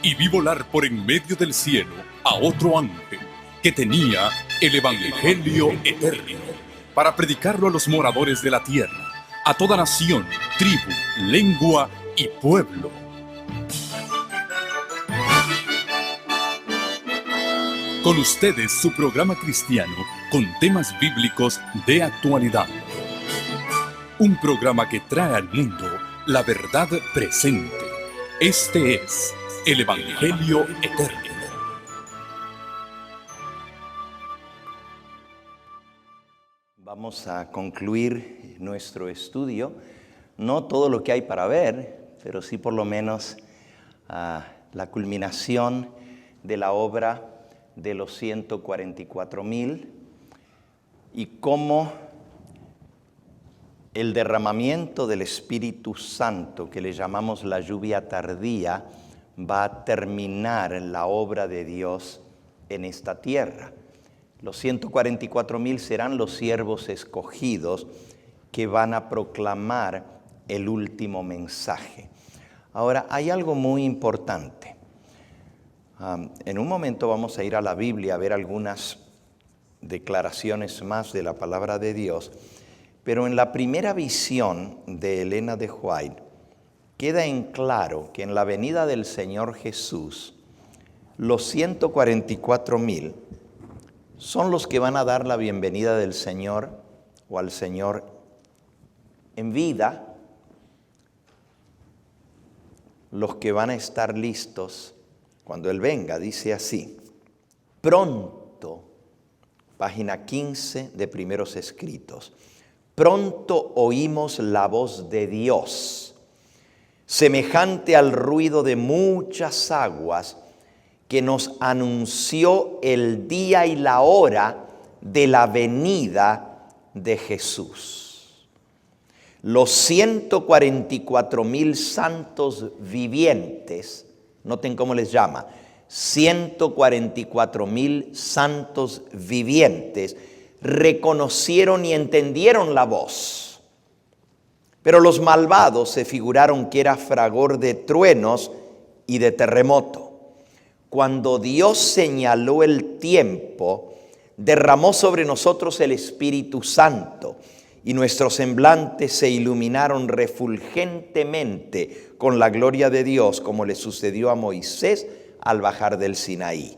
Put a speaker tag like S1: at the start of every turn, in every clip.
S1: y vi volar por en medio del cielo a otro ángel que tenía el Evangelio eterno para predicarlo a los moradores de la tierra, a toda nación, tribu, lengua y pueblo. Con ustedes su programa cristiano con temas bíblicos de actualidad. Un programa que trae al mundo la verdad presente. Este es el Evangelio eterno.
S2: Vamos a concluir nuestro estudio. No todo lo que hay para ver, pero sí por lo menos la culminación de la obra de los 144,000 y cómo el derramamiento del Espíritu Santo, que le llamamos la lluvia tardía, va a terminar la obra de Dios en esta tierra. Los 144,000 serán los siervos escogidos que van a proclamar el último mensaje. Ahora, hay algo muy importante. En un momento vamos a ir a la Biblia a ver algunas declaraciones más de la palabra de Dios, pero en la primera visión de Elena de White queda en claro que en la venida del Señor Jesús, los 144,000 son los que van a dar la bienvenida del Señor o al Señor en vida, los que van a estar listos cuando Él venga. Dice así: pronto, página 15 de Primeros Escritos, pronto oímos la voz de Dios, semejante al ruido de muchas aguas, que nos anunció el día y la hora de la venida de Jesús. Los 144,000 santos vivientes, noten cómo les llama, 144,000 santos vivientes, reconocieron y entendieron la voz. Pero los malvados se figuraron que era fragor de truenos y de terremoto. Cuando Dios señaló el tiempo, derramó sobre nosotros el Espíritu Santo y nuestros semblantes se iluminaron refulgentemente con la gloria de Dios, como le sucedió a Moisés al bajar del Sinaí.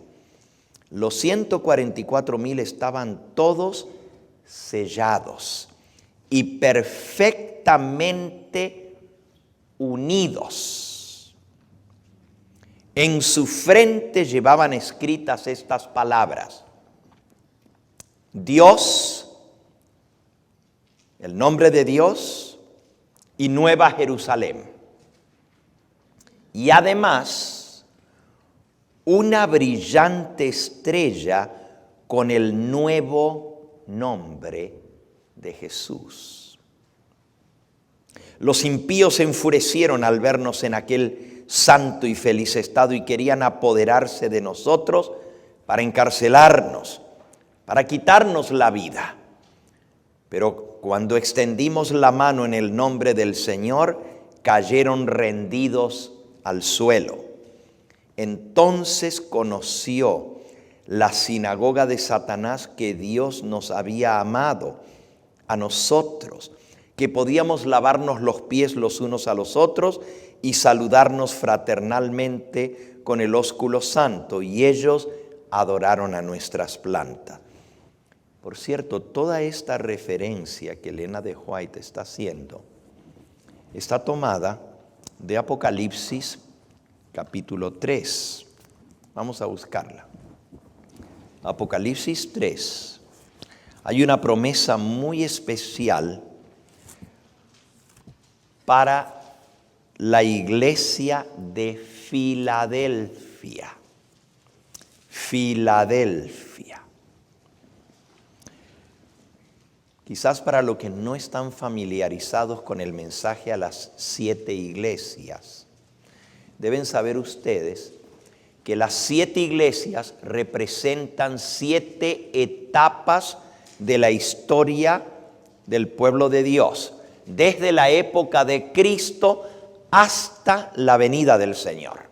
S2: Los 144,000 estaban todos sellados y perfectamente unidos. En su frente llevaban escritas estas palabras: Dios, el nombre de Dios y Nueva Jerusalén. Y además, una brillante estrella con el nuevo nombre de Jesús. Los impíos se enfurecieron al vernos en aquel santo y feliz estado y querían apoderarse de nosotros para encarcelarnos, para quitarnos la vida. Pero cuando extendimos la mano en el nombre del Señor, cayeron rendidos al suelo. Entonces conoció la sinagoga de Satanás que Dios nos había amado a nosotros, que podíamos lavarnos los pies los unos a los otros y saludarnos fraternalmente con el ósculo santo, y ellos adoraron a nuestras plantas. Por cierto, toda esta referencia que Elena de White está haciendo está tomada de Apocalipsis capítulo 3. Vamos a buscarla. Apocalipsis 3. Hay una promesa muy especial para la iglesia de Filadelfia. Filadelfia. Quizás para los que no están familiarizados con el mensaje a las 7 iglesias, deben saber ustedes que las 7 iglesias representan 7 etapas de la historia del pueblo de Dios, desde la época de Cristo hasta la venida del Señor.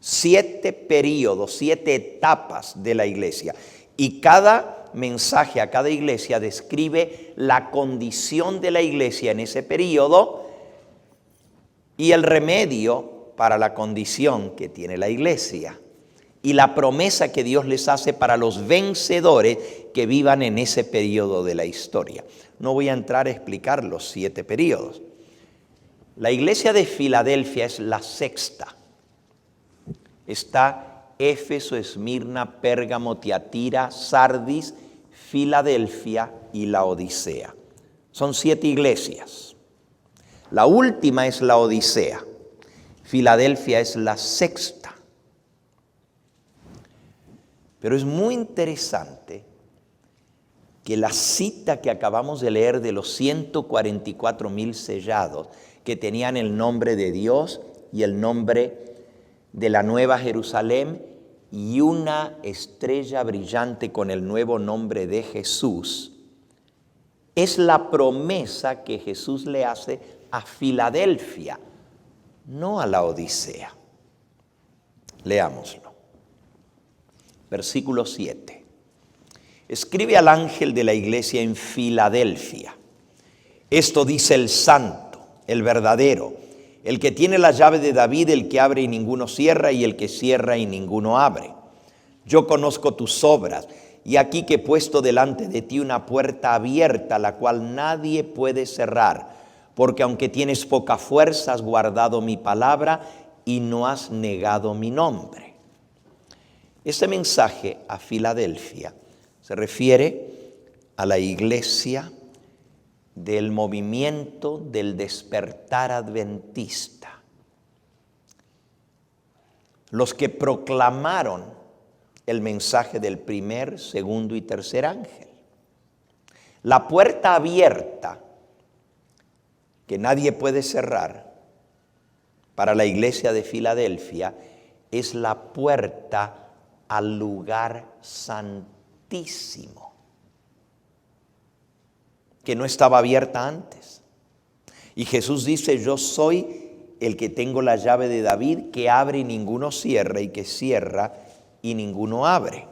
S2: 7 períodos, 7 etapas de la iglesia. Y cada mensaje a cada iglesia describe la condición de la iglesia en ese período y el remedio para la condición que tiene la iglesia. Y la promesa que Dios les hace para los vencedores que vivan en ese periodo de la historia. No voy a entrar a explicar los 7 períodos. La iglesia de Filadelfia es la sexta. Está Éfeso, Esmirna, Pérgamo, Tiatira, Sardis, Filadelfia y Laodicea. Son 7 iglesias. La última es Laodicea. Filadelfia es la sexta. Pero es muy interesante que la cita que acabamos de leer de los 144,000 sellados que tenían el nombre de Dios y el nombre de la Nueva Jerusalén y una estrella brillante con el nuevo nombre de Jesús, es la promesa que Jesús le hace a Filadelfia, no a Laodicea. Leámoslo. Versículo 7. Escribe al ángel de la iglesia en Filadelfia. Esto dice el santo, el verdadero, el que tiene la llave de David, el que abre y ninguno cierra, y el que cierra y ninguno abre. Yo conozco tus obras, y aquí que he puesto delante de ti una puerta abierta, la cual nadie puede cerrar, porque aunque tienes poca fuerza, has guardado mi palabra y no has negado mi nombre. Este mensaje a Filadelfia se refiere a la iglesia del movimiento del despertar adventista. Los que proclamaron el mensaje del primer, segundo y tercer ángel. La puerta abierta que nadie puede cerrar para la iglesia de Filadelfia es la puerta al lugar santísimo, que no estaba abierta antes. Y Jesús dice, yo soy el que tengo la llave de David, que abre y ninguno cierra, y que cierra y ninguno abre.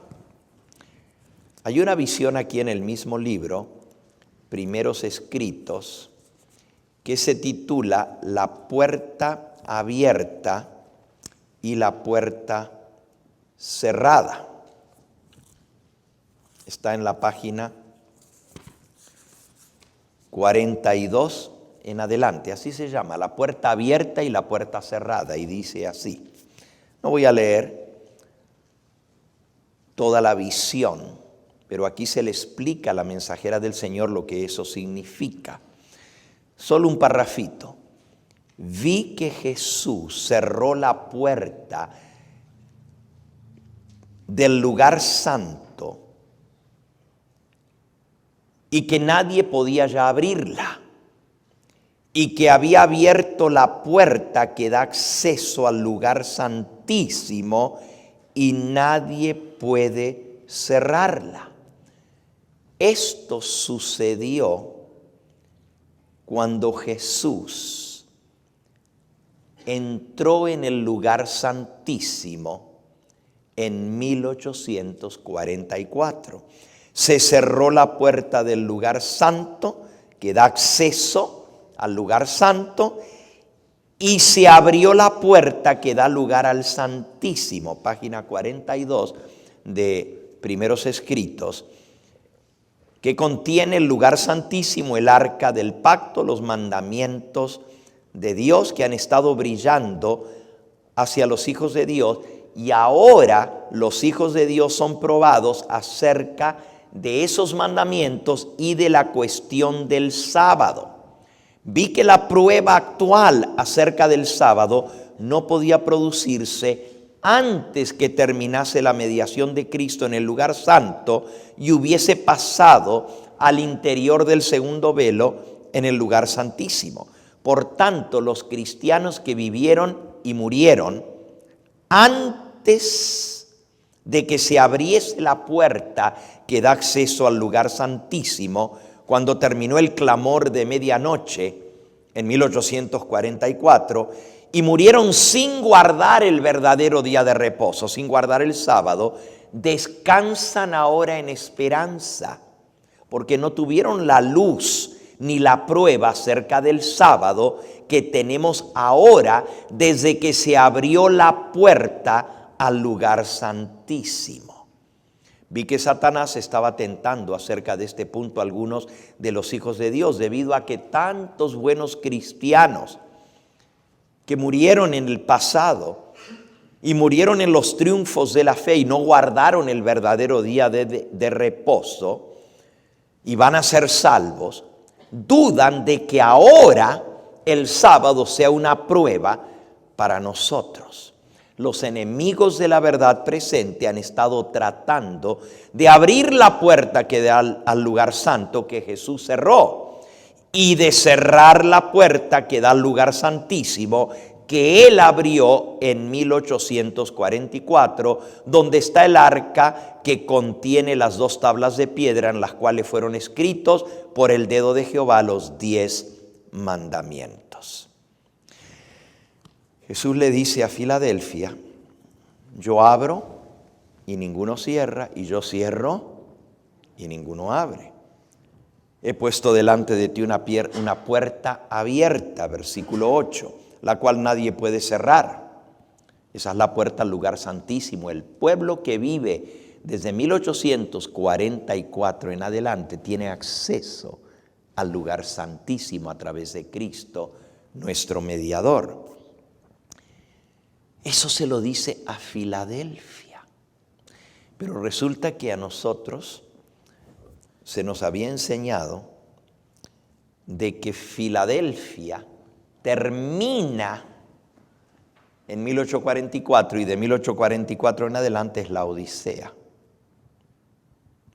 S2: Hay una visión aquí en el mismo libro, Primeros Escritos, que se titula La puerta abierta y la puerta cerrada. Está en la página 42 en adelante. Así se llama, la puerta abierta y la puerta cerrada. Y dice así. No voy a leer toda la visión, pero aquí se le explica a la mensajera del Señor lo que eso significa. Solo un parrafito. Vi que Jesús cerró la puerta del lugar santo y que nadie podía ya abrirla, y que había abierto la puerta que da acceso al lugar santísimo y nadie puede cerrarla. Esto sucedió cuando Jesús entró en el lugar santísimo en 1844. Se cerró la puerta del lugar santo que da acceso al lugar santo y se abrió la puerta que da lugar al Santísimo. Página 42 de Primeros Escritos, que contiene el lugar santísimo, el arca del pacto, los mandamientos de Dios que han estado brillando hacia los hijos de Dios. Y ahora los hijos de Dios son probados acerca de esos mandamientos y de la cuestión del sábado. Vi que la prueba actual acerca del sábado no podía producirse antes que terminase la mediación de Cristo en el lugar santo y hubiese pasado al interior del segundo velo en el lugar santísimo. Por tanto, los cristianos que vivieron y murieron antes de que se abriese la puerta que da acceso al lugar santísimo, cuando terminó el clamor de medianoche en 1844, y murieron sin guardar el verdadero día de reposo, sin guardar el sábado, descansan ahora en esperanza, porque no tuvieron la luz ni la prueba acerca del sábado que tenemos ahora desde que se abrió la puerta al lugar santísimo. Vi que Satanás estaba tentando acerca de este punto a algunos de los hijos de Dios, debido a que tantos buenos cristianos que murieron en el pasado y murieron en los triunfos de la fe y no guardaron el verdadero día de reposo y van a ser salvos, dudan de que ahora el sábado sea una prueba para nosotros. Los enemigos de la verdad presente han estado tratando de abrir la puerta que da al lugar santo que Jesús cerró y de cerrar la puerta que da al lugar santísimo que Él abrió en 1844, donde está el arca que contiene las 2 tablas de piedra en las cuales fueron escritos por el dedo de Jehová los 10 mandamientos. Jesús le dice a Filadelfia: yo abro y ninguno cierra, y yo cierro y ninguno abre. He puesto delante de ti una puerta abierta, versículo 8, la cual nadie puede cerrar. Esa es la puerta al lugar santísimo. El pueblo que vive desde 1844 en adelante tiene acceso al lugar santísimo a través de Cristo, nuestro mediador. Eso se lo dice a Filadelfia. Pero resulta que a nosotros se nos había enseñado de que Filadelfia termina en 1844 y de 1844 en adelante es la Odisea.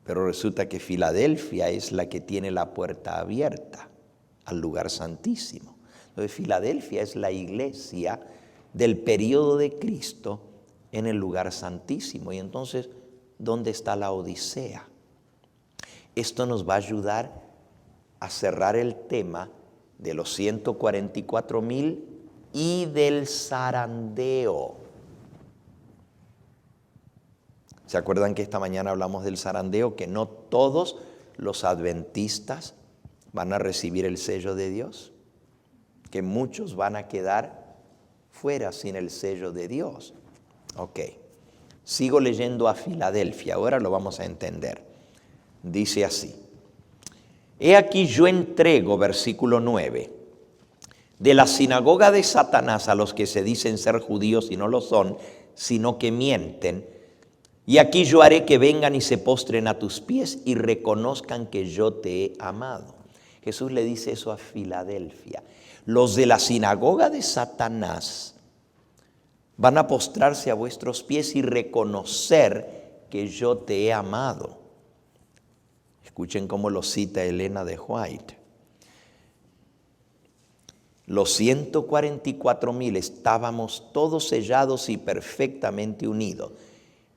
S2: Pero resulta que Filadelfia es la que tiene la puerta abierta al lugar santísimo. Entonces Filadelfia es la iglesia del periodo de Cristo en el lugar santísimo. Y entonces, ¿dónde está la Odisea? Esto nos va a ayudar a cerrar el tema de los 144,000 y del zarandeo. ¿Se acuerdan que esta mañana hablamos del zarandeo? Que no todos los adventistas van a recibir el sello de Dios, que muchos van a quedar fuera sin el sello de Dios. Ok, sigo leyendo a Filadelfia, ahora lo vamos a entender. Dice así: he aquí yo entrego, versículo 9, de la sinagoga de Satanás a los que se dicen ser judíos y no lo son, sino que mienten. Y aquí yo haré que vengan y se postren a tus pies y reconozcan que yo te he amado. Jesús le dice eso a Filadelfia. Los de la sinagoga de Satanás van a postrarse a vuestros pies y reconocer que yo te he amado. Escuchen cómo lo cita Elena de White. Los 144,000 estábamos todos sellados y perfectamente unidos.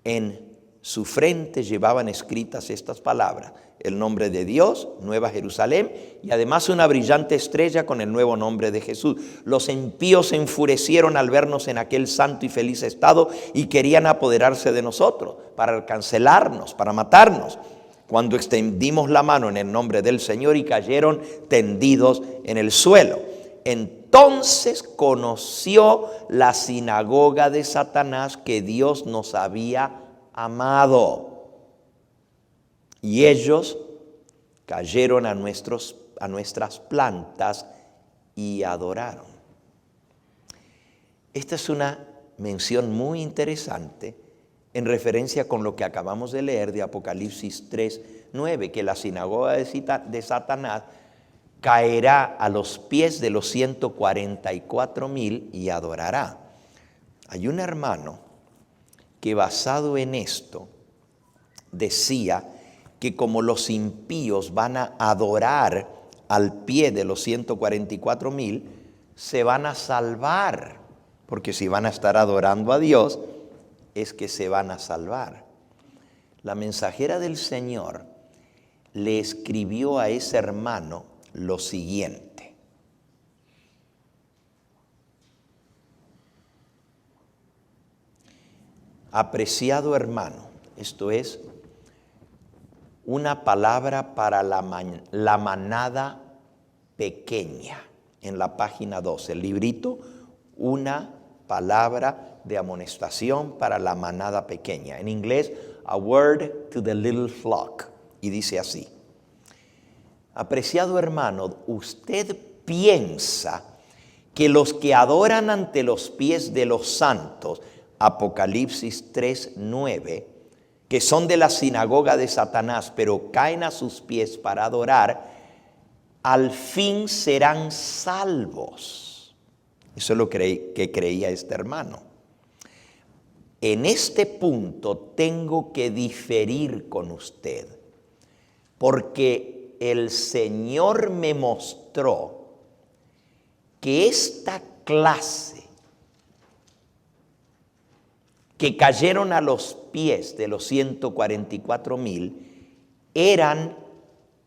S2: En su frente llevaban escritas estas palabras: el nombre de Dios, Nueva Jerusalén, y además una brillante estrella con el nuevo nombre de Jesús. Los impíos se enfurecieron al vernos en aquel santo y feliz estado y querían apoderarse de nosotros para cancelarnos, para matarnos, cuando extendimos la mano en el nombre del Señor y cayeron tendidos en el suelo. Entonces conoció la sinagoga de Satanás que Dios nos había amado, y ellos cayeron a nuestras plantas y adoraron. Esta es una mención muy interesante en referencia con lo que acabamos de leer de Apocalipsis 3:9, que la sinagoga de Satanás caerá a los pies de los 144,000 y adorará. Hay un hermano que, basado en esto, decía que como los impíos van a adorar al pie de los 144,000, se van a salvar, porque si van a estar adorando a Dios, es que se van a salvar. La mensajera del Señor le escribió a ese hermano lo siguiente: Apreciado hermano, esto es una palabra para la manada pequeña. En la página 12, el librito, una palabra de amonestación para la manada pequeña. En inglés, a word to the little flock. Y dice así: apreciado hermano, usted piensa que los que adoran ante los pies de los santos, Apocalipsis 3:9, que son de la sinagoga de Satanás, pero caen a sus pies para adorar, al fin serán salvos. Eso es lo que creía este hermano. En este punto tengo que diferir con usted, porque el Señor me mostró que esta clase que cayeron a los pies de los 144,000 eran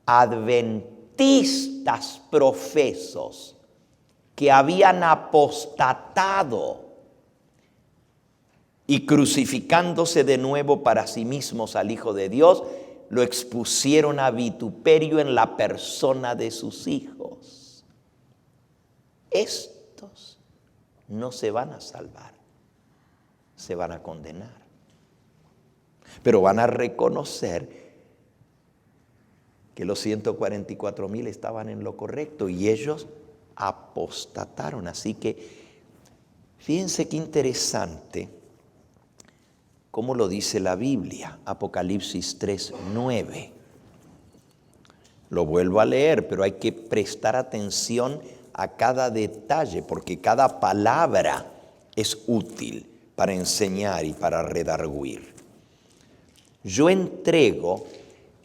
S2: adventistas profesos que habían apostatado y, crucificándose de nuevo para sí mismos al Hijo de Dios, lo expusieron a vituperio en la persona de sus hijos. Estos no se van a salvar, se van a condenar, pero van a reconocer que los 144,000 estaban en lo correcto y ellos apostataron. Así que fíjense qué interesante cómo lo dice la Biblia, Apocalipsis 3:9. Lo vuelvo a leer, pero hay que prestar atención a cada detalle, porque cada palabra es útil para enseñar y para redarguir. Yo entrego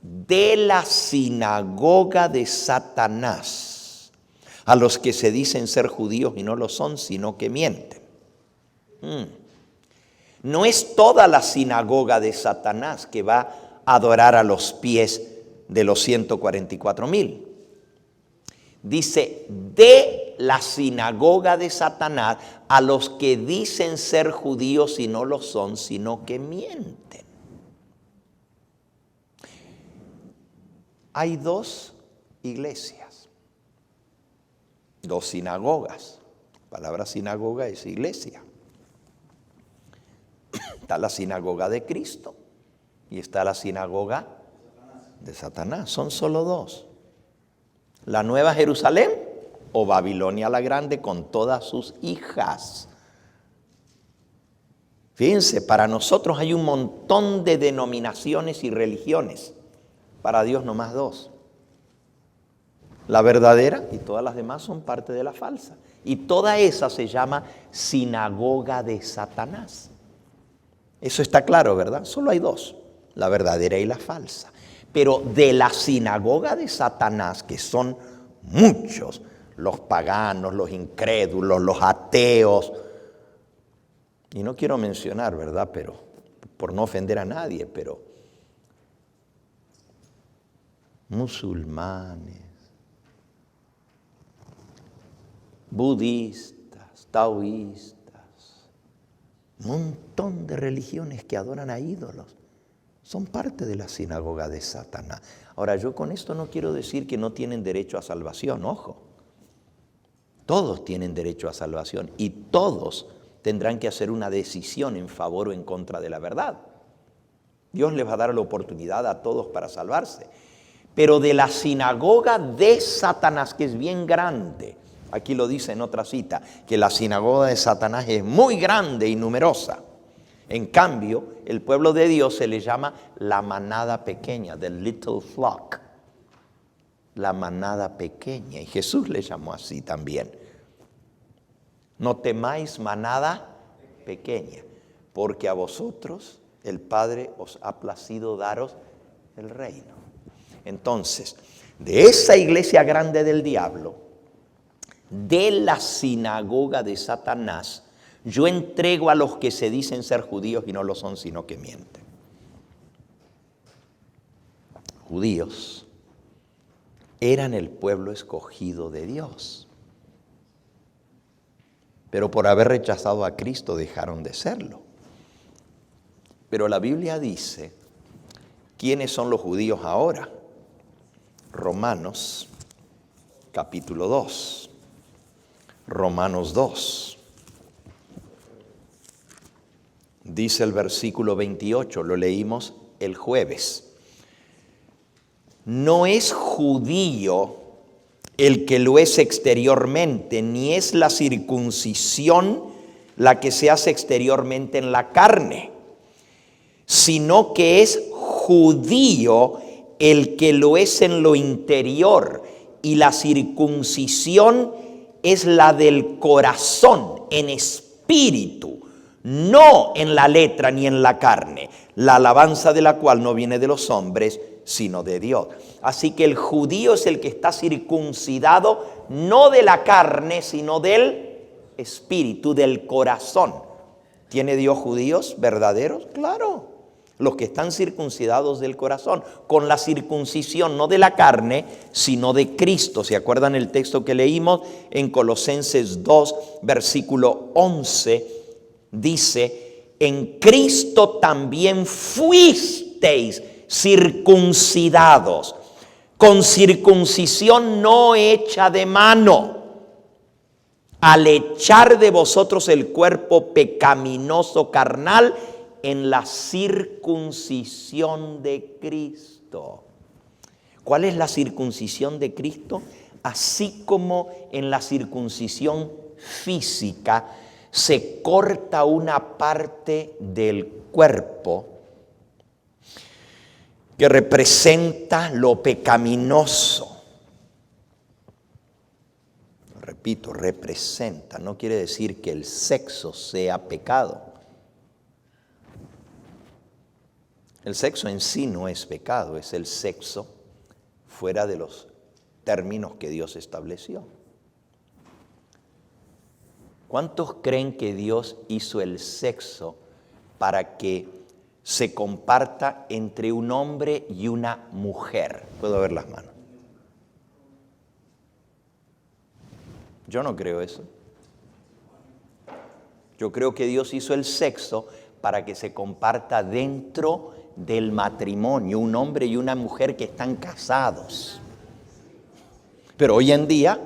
S2: de la sinagoga de Satanás a los que se dicen ser judíos y no lo son, sino que mienten. No es toda la sinagoga de Satanás que va a adorar a los pies de los 144,000. Dice, de la sinagoga de Satanás a los que dicen ser judíos y no lo son, sino que mienten. Hay dos iglesias, dos sinagogas. La palabra sinagoga es iglesia. Está la sinagoga de Cristo y está la sinagoga de Satanás. Son solo dos. La Nueva Jerusalén o Babilonia la Grande con todas sus hijas. Fíjense, para nosotros hay un montón de denominaciones y religiones. Para Dios nomás dos. La verdadera y todas las demás son parte de la falsa. Y toda esa se llama sinagoga de Satanás. Eso está claro, ¿verdad? Solo hay dos, la verdadera y la falsa. Pero de la sinagoga de Satanás, que son muchos, los paganos, los incrédulos, los ateos, y no quiero mencionar, ¿verdad? Pero por no ofender a nadie, pero musulmanes, budistas, taoístas, un montón de religiones que adoran a ídolos, son parte de la sinagoga de Satanás. Ahora, yo con esto no quiero decir que no tienen derecho a salvación, ojo. Todos tienen derecho a salvación y todos tendrán que hacer una decisión en favor o en contra de la verdad. Dios les va a dar la oportunidad a todos para salvarse. Pero de la sinagoga de Satanás, que es bien grande, aquí lo dice en otra cita, que la sinagoga de Satanás es muy grande y numerosa. En cambio, el pueblo de Dios se le llama la manada pequeña, the little flock. La manada pequeña, y Jesús le llamó así también. No temáis, manada pequeña, porque a vosotros el Padre os ha placido daros el reino. Entonces, de esa iglesia grande del diablo, de la sinagoga de Satanás, yo entrego a los que se dicen ser judíos y no lo son, sino que mienten. Judíos eran el pueblo escogido de Dios, pero por haber rechazado a Cristo dejaron de serlo. Pero la Biblia dice, ¿quiénes son los judíos ahora? Romanos capítulo 2. Romanos 2. Dice el versículo 28, lo leímos el jueves. No es judío el que lo es exteriormente, ni es la circuncisión la que se hace exteriormente en la carne, sino que es judío el que lo es en lo interior, y la circuncisión es la del corazón, en espíritu, no en la letra ni en la carne, la alabanza de la cual no viene de los hombres, sino de Dios. Así que el judío es el que está circuncidado, no de la carne, sino del espíritu, del corazón. ¿Tiene Dios judíos verdaderos? Claro, los que están circuncidados del corazón, con la circuncisión no de la carne, sino de Cristo. ¿Se acuerdan el texto que leímos en Colosenses 2, versículo 11? Dice, en Cristo también fuisteis circuncidados, con circuncisión no hecha de mano, al echar de vosotros el cuerpo pecaminoso carnal en la circuncisión de Cristo. ¿Cuál es la circuncisión de Cristo? Así como en la circuncisión física se corta una parte del cuerpo que representa lo pecaminoso. Repito, representa, no quiere decir que el sexo sea pecado. El sexo en sí no es pecado, es el sexo fuera de los términos que Dios estableció. ¿Cuántos creen que Dios hizo el sexo para que se comparta entre un hombre y una mujer? ¿Puedo ver las manos? Yo no creo eso. Yo creo que Dios hizo el sexo para que se comparta dentro del matrimonio, un hombre y una mujer que están casados. Pero hoy en día,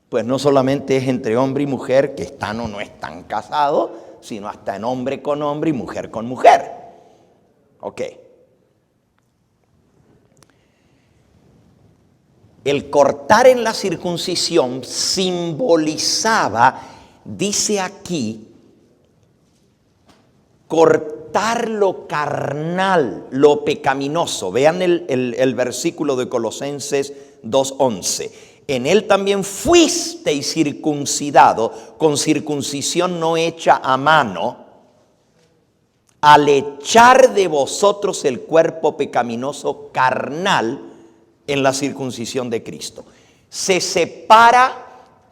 S2: pues no solamente es entre hombre y mujer que están o no están casados, sino hasta en hombre con hombre y mujer con mujer. Ok. El cortar en la circuncisión simbolizaba, dice aquí, cortar lo carnal, lo pecaminoso. Vean el versículo de Colosenses 2:11. En él también fuisteis circuncidado con circuncisión no hecha a mano, al echar de vosotros el cuerpo pecaminoso carnal en la circuncisión de Cristo. Se separa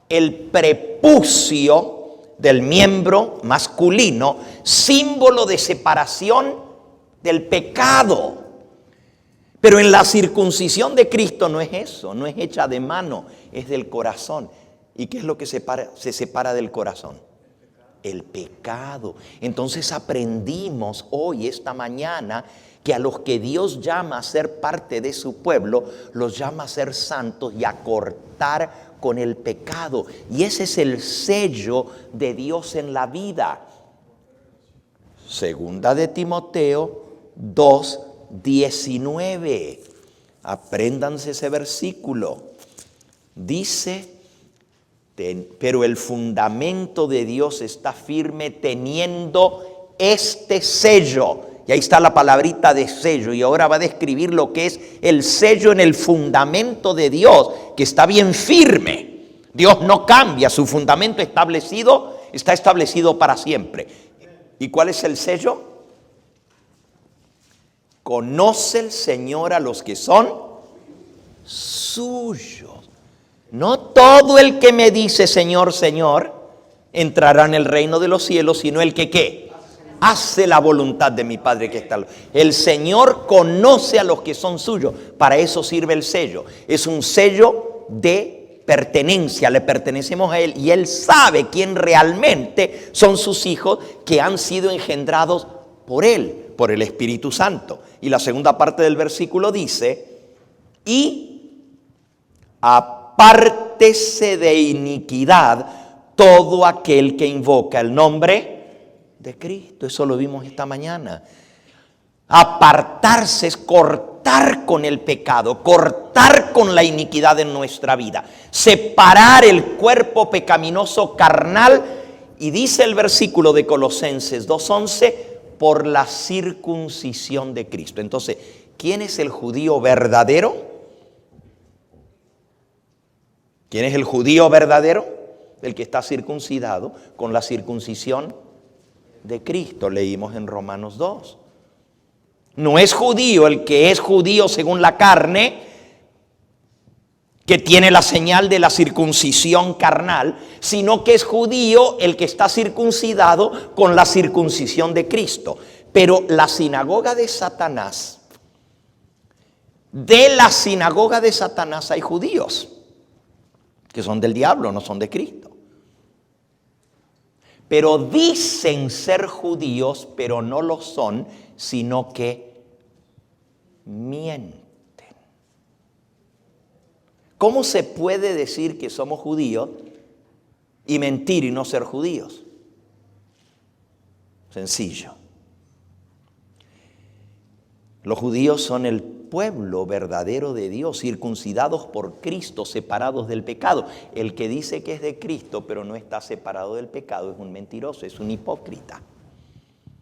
S2: el prepucio del miembro masculino, símbolo de separación del pecado. Pero en la circuncisión de Cristo no es eso, no es hecha de mano, es del corazón. ¿Y qué es lo que se separa del corazón? El pecado. Entonces aprendimos hoy, esta mañana, que a los que Dios llama a ser parte de su pueblo, los llama a ser santos y a cortar con el pecado. Y ese es el sello de Dios en la vida. Segunda de Timoteo 2:19. Apréndanse ese versículo. Dice, pero el fundamento de Dios está firme teniendo este sello. Y ahí está la palabrita de sello. Y ahora va a describir lo que es el sello en el fundamento de Dios, que está bien firme. Dios no cambia, su fundamento está establecido para siempre. ¿Y cuál es el sello? Conoce el Señor a los que son suyos. No todo el que me dice Señor, Señor, entrará en el reino de los cielos, sino el que ¿qué? Hace la voluntad de mi Padre que está. El Señor conoce a los que son suyos. Para eso sirve el sello. Es un sello de pertenencia, le pertenecemos a Él y Él sabe quién realmente son sus hijos que han sido engendrados por Él, por el Espíritu Santo. Y la segunda parte del versículo dice, y apártese de iniquidad todo aquel que invoca el nombre de Cristo. Eso lo vimos esta mañana. Apartarse es cortar con el pecado, cortar con la iniquidad en nuestra vida, separar el cuerpo pecaminoso carnal, y dice el versículo de Colosenses 2:11, por la circuncisión de Cristo. Entonces, ¿quién es el judío verdadero? ¿Quién es el judío verdadero? El que está circuncidado con la circuncisión de Cristo, leímos en Romanos 2. No es judío el que es judío según la carne, que tiene la señal de la circuncisión carnal, sino que es judío el que está circuncidado con la circuncisión de Cristo. Pero la sinagoga de Satanás, de la sinagoga de Satanás hay judíos que son del diablo, no son de Cristo. Pero dicen ser judíos, pero no lo son, sino que mienten. ¿Cómo se puede decir que somos judíos y mentir y no ser judíos? Sencillo. Los judíos son el pueblo verdadero de Dios, circuncidados por Cristo, separados del pecado. El que dice que es de Cristo, pero no está separado del pecado, es un mentiroso, es un hipócrita.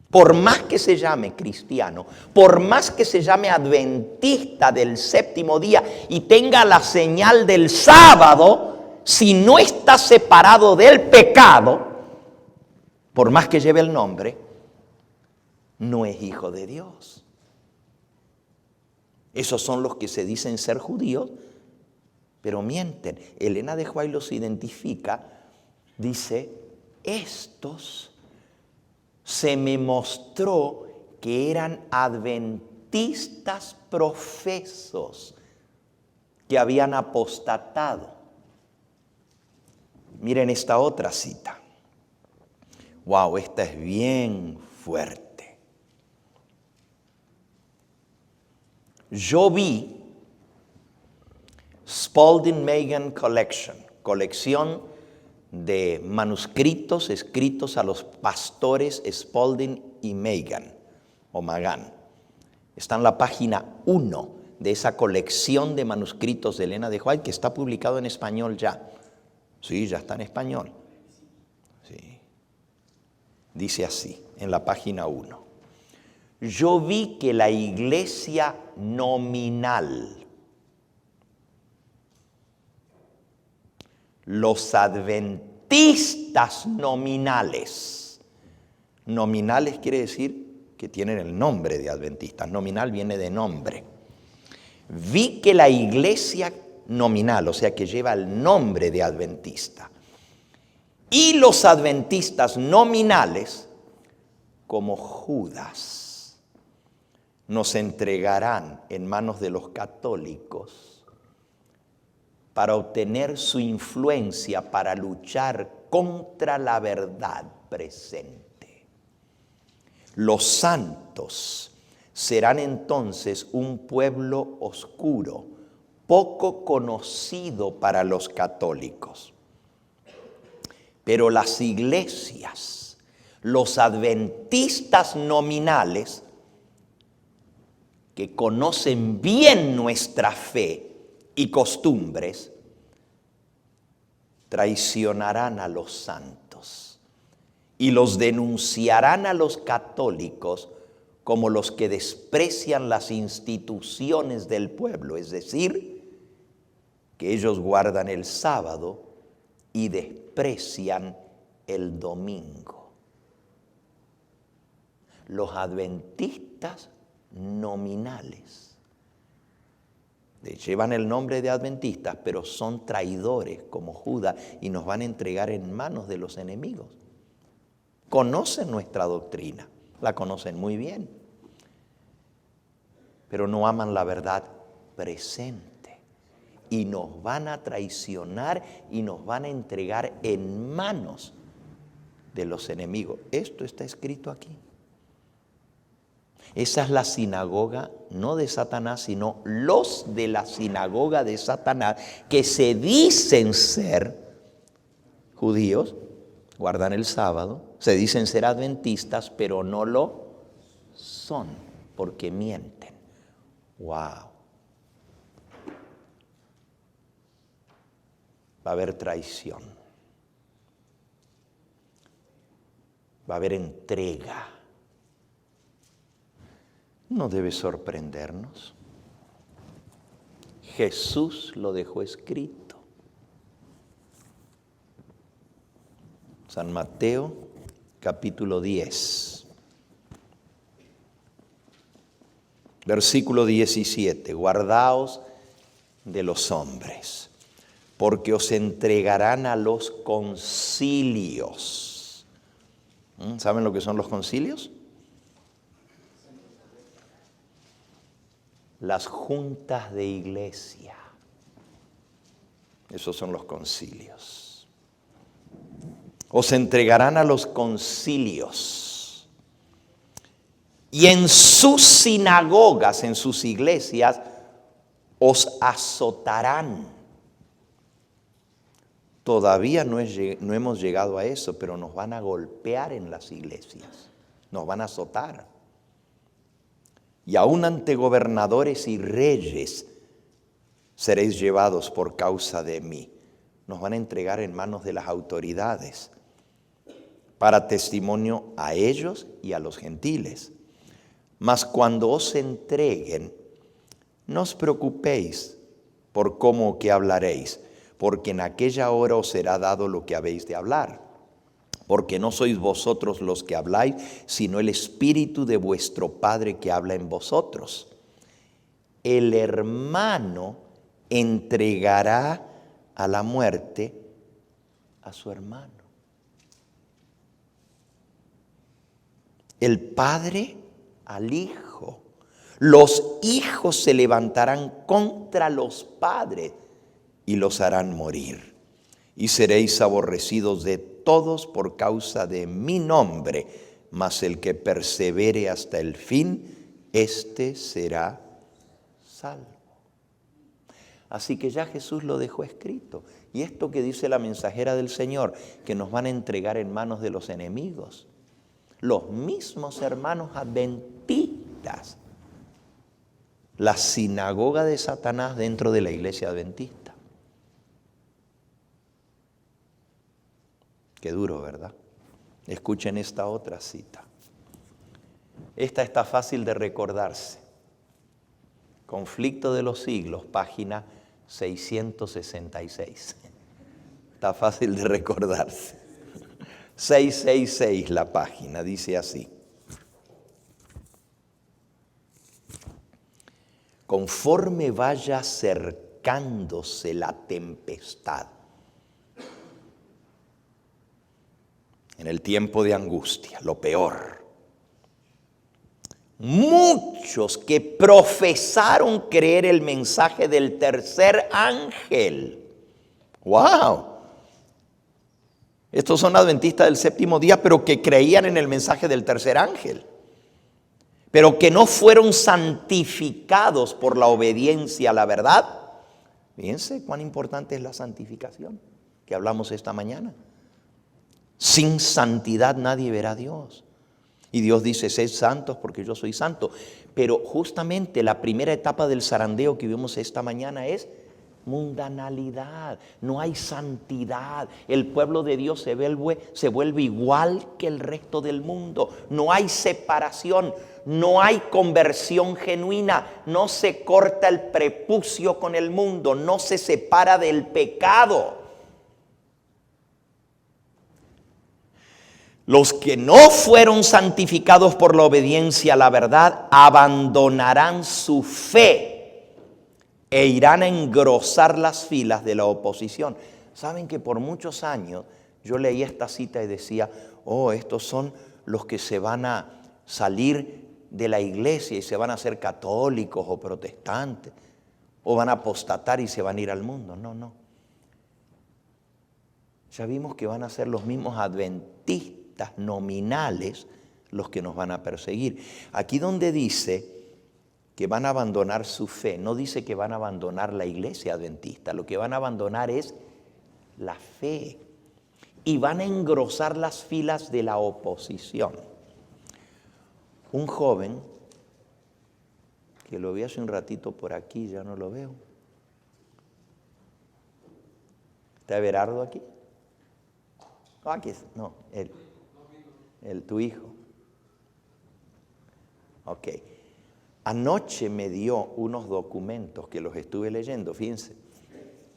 S2: Por más que se llame cristiano, por más que se llame adventista del séptimo día y tenga la señal del sábado, si no está separado del pecado, por más que lleve el nombre, no es hijo de Dios. Esos son los que se dicen ser judíos, pero mienten. Elena de White los identifica, dice, estos se me mostró que eran adventistas profesos que habían apostatado. Miren esta otra cita. Wow, esta es bien fuerte. Yo vi Spalding Magan Collection, colección de manuscritos escritos a los pastores Spalding y Magan, o Magan. Está en la página 1 de esa colección de manuscritos de Elena de White, que está publicado en español ya. Sí, ya está en español. Sí. Dice así, en la página 1. Yo vi que la iglesia nominal, los adventistas nominales. Nominales quiere decir que tienen el nombre de adventistas. Nominal viene de nombre. Vi que la iglesia nominal, o sea que lleva el nombre de adventista, y los adventistas nominales, como Judas, nos entregarán en manos de los católicos para obtener su influencia, para luchar contra la verdad presente. Los santos serán entonces un pueblo oscuro, poco conocido para los católicos. Pero las iglesias, los adventistas nominales, que conocen bien nuestra fe y costumbres, traicionarán a los santos y los denunciarán a los católicos como los que desprecian las instituciones del pueblo, es decir, que ellos guardan el sábado y desprecian el domingo. Los adventistas nominales llevan el nombre de adventistas, pero son traidores como Judas y nos van a entregar en manos de los enemigos. Conocen nuestra doctrina, la conocen muy bien, pero no aman la verdad presente. y nos van a traicionar y nos van a entregar en manos de los enemigos. Esto está escrito aquí. Esa es la sinagoga, no de Satanás, sino los de la sinagoga de Satanás, que se dicen ser judíos, guardan el sábado, se dicen ser adventistas, pero no lo son, porque mienten. ¡Wow! Va a haber traición. Va a haber entrega. No debe sorprendernos. Jesús lo dejó escrito. San Mateo, capítulo 10, versículo 17. Guardaos de los hombres, porque os entregarán a los concilios. ¿Saben lo que son los concilios? Las juntas de iglesia. Esos son los concilios. Os entregarán a los concilios. Y en sus sinagogas, en sus iglesias, os azotarán. Todavía no hemos llegado a eso, pero nos van a golpear en las iglesias. Nos van a azotar. Y aún ante gobernadores y reyes seréis llevados por causa de mí. Nos van a entregar en manos de las autoridades para testimonio a ellos y a los gentiles. Mas cuando os entreguen, no os preocupéis por cómo o qué hablaréis, porque en aquella hora os será dado lo que habéis de hablar. Porque no sois vosotros los que habláis, sino el Espíritu de vuestro Padre que habla en vosotros. El hermano entregará a la muerte a su hermano. El padre al hijo. Los hijos se levantarán contra los padres y los harán morir. Y seréis aborrecidos de todos por causa de mi nombre, mas el que persevere hasta el fin, éste será salvo. Así que ya Jesús lo dejó escrito. Y esto que dice la mensajera del Señor, que nos van a entregar en manos de los enemigos, los mismos hermanos adventistas, la sinagoga de Satanás dentro de la iglesia adventista. Qué duro, ¿verdad? Escuchen esta otra cita. Esta está fácil de recordarse. Conflicto de los siglos, página 666. Está fácil de recordarse. 666 la página, dice así. Conforme vaya acercándose la tempestad, en el tiempo de angustia, lo peor, muchos que profesaron creer el mensaje del tercer ángel. ¡Wow! Estos son adventistas del séptimo día, pero que creían en el mensaje del tercer ángel, pero que no fueron santificados por la obediencia a la verdad. Fíjense cuán importante es la santificación que hablamos esta mañana. Sin santidad nadie verá a Dios. Y Dios dice, sed santos porque yo soy santo. Pero justamente la primera etapa del zarandeo que vimos esta mañana es mundanalidad. No hay santidad. El pueblo de Dios se vuelve igual que el resto del mundo. No hay separación. No hay conversión genuina. No se corta el prepucio con el mundo. No se separa del pecado. Los que no fueron santificados por la obediencia a la verdad abandonarán su fe e irán a engrosar las filas de la oposición. Saben que por muchos años yo leía esta cita y decía, estos son los que se van a salir de la iglesia y se van a hacer católicos o protestantes. o van a apostatar y se van a ir al mundo. No, no. Ya vimos que van a ser los mismos adventistas nominales los que nos van a perseguir. Aquí donde dice que van a abandonar su fe, no dice que van a abandonar la iglesia adventista. Lo que van a abandonar es la fe. Y van a engrosar las filas de la oposición. Un joven, que lo vi hace un ratito por aquí, ya no lo veo. ¿Está Everardo aquí? No, aquí es, no, él, tu hijo. Ok. Anoche me dio unos documentos que los estuve leyendo, fíjense.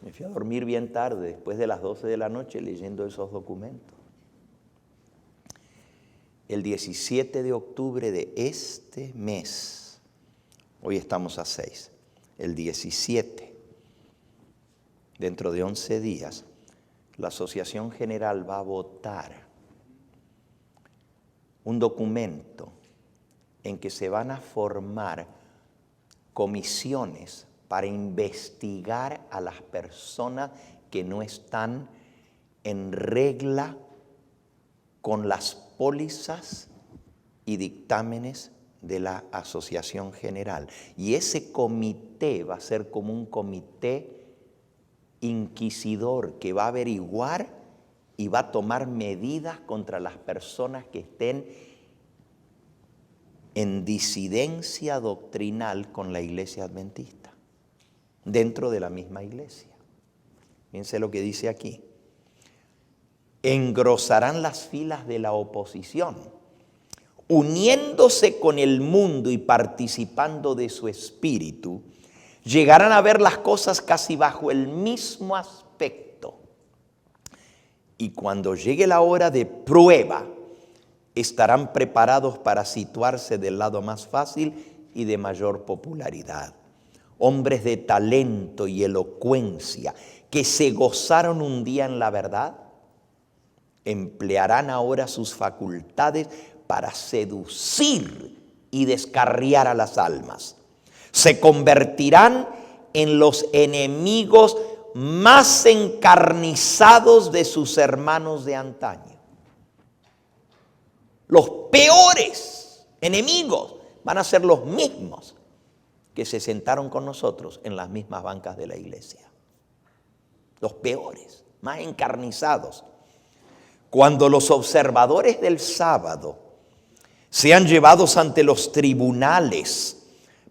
S2: Me fui a dormir bien tarde, después de las 12 de la noche, leyendo esos documentos. El 17 de octubre de este mes, hoy estamos a 6, el 17, dentro de 11 días, la Asociación General va a votar un documento en que se van a formar comisiones para investigar a las personas que no están en regla con las pólizas y dictámenes de la Asociación General. Y ese comité va a ser como un comité inquisidor que va a averiguar y va a tomar medidas contra las personas que estén en disidencia doctrinal con la iglesia adventista, dentro de la misma iglesia. Fíjense lo que dice aquí. Engrosarán las filas de la oposición, uniéndose con el mundo y participando de su espíritu, llegarán a ver las cosas casi bajo el mismo aspecto. Y cuando llegue la hora de prueba, estarán preparados para situarse del lado más fácil y de mayor popularidad. Hombres de talento y elocuencia que se gozaron un día en la verdad, emplearán ahora sus facultades para seducir y descarriar a las almas. Se convertirán en los enemigos más encarnizados de sus hermanos de antaño. Los peores enemigos van a ser los mismos que se sentaron con nosotros en las mismas bancas de la iglesia. Los peores, más encarnizados. Cuando los observadores del sábado sean llevados ante los tribunales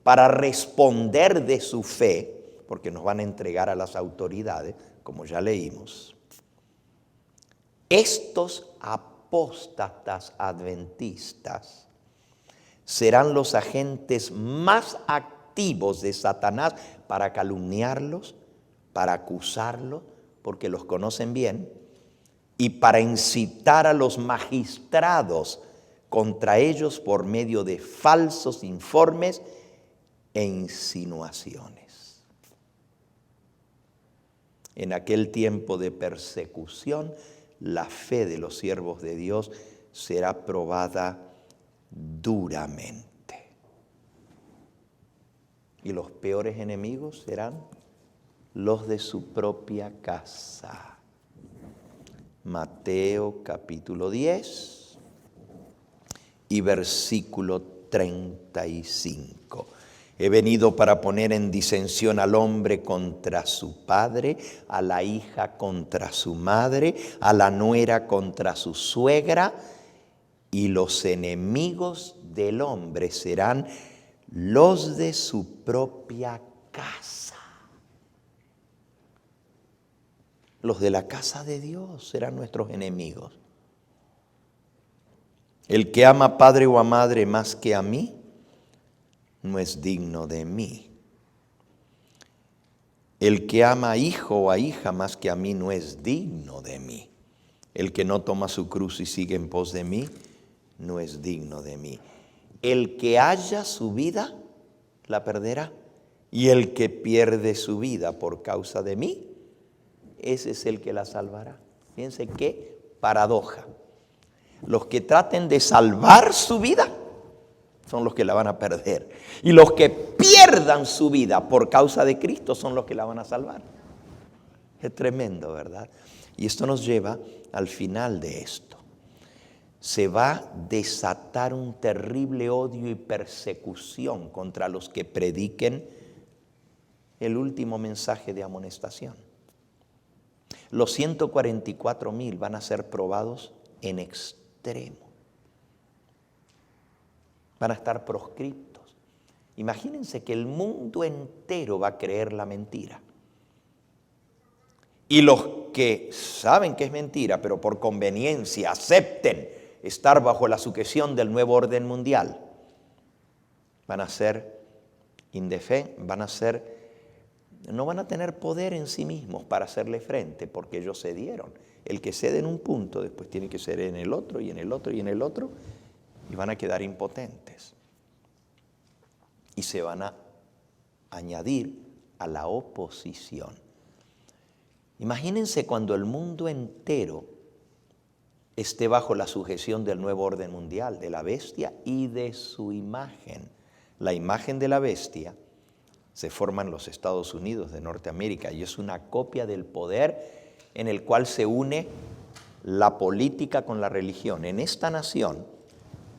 S2: para responder de su fe, porque nos van a entregar a las autoridades, como ya leímos, estos apóstatas adventistas serán los agentes más activos de Satanás para calumniarlos, para acusarlos, porque los conocen bien, y para incitar a los magistrados contra ellos por medio de falsos informes e insinuaciones. En aquel tiempo de persecución, la fe de los siervos de Dios será probada duramente. Y los peores enemigos serán los de su propia casa. Mateo capítulo 10 y versículo 35. He venido para poner en disensión al hombre contra su padre, a la hija contra su madre, a la nuera contra su suegra, y los enemigos del hombre serán los de su propia casa. Los de la casa de Dios serán nuestros enemigos. El que ama a padre o a madre más que a mí, no es digno de mí. El que ama a hijo o a hija más que a mí, no es digno de mí. El que no toma su cruz y sigue en pos de mí, no es digno de mí. El que haya su vida, la perderá. Y el que pierde su vida por causa de mí, ese es el que la salvará. Fíjense qué paradoja. Los que traten de salvar su vida son los que la van a perder. Y los que pierdan su vida por causa de Cristo son los que la van a salvar. Es tremendo, ¿verdad? Y esto nos lleva al final de esto. Se va a desatar un terrible odio y persecución contra los que prediquen el último mensaje de amonestación. Los 144,000 van a ser probados en extremo. Van a estar proscriptos. Imagínense que el mundo entero va a creer la mentira. Y los que saben que es mentira, pero por conveniencia acepten estar bajo la sujeción del nuevo orden mundial, van a ser indefensos, no van a tener poder en sí mismos para hacerle frente, porque ellos cedieron. El que cede en un punto, después tiene que ceder en el otro, y en el otro, y en el otro, y van a quedar impotentes. Y se van a añadir a la oposición. Imagínense cuando el mundo entero esté bajo la sujeción del nuevo orden mundial, de la bestia y de su imagen. La imagen de la bestia se forma en los Estados Unidos de Norteamérica y es una copia del poder en el cual se une la política con la religión. En esta nación,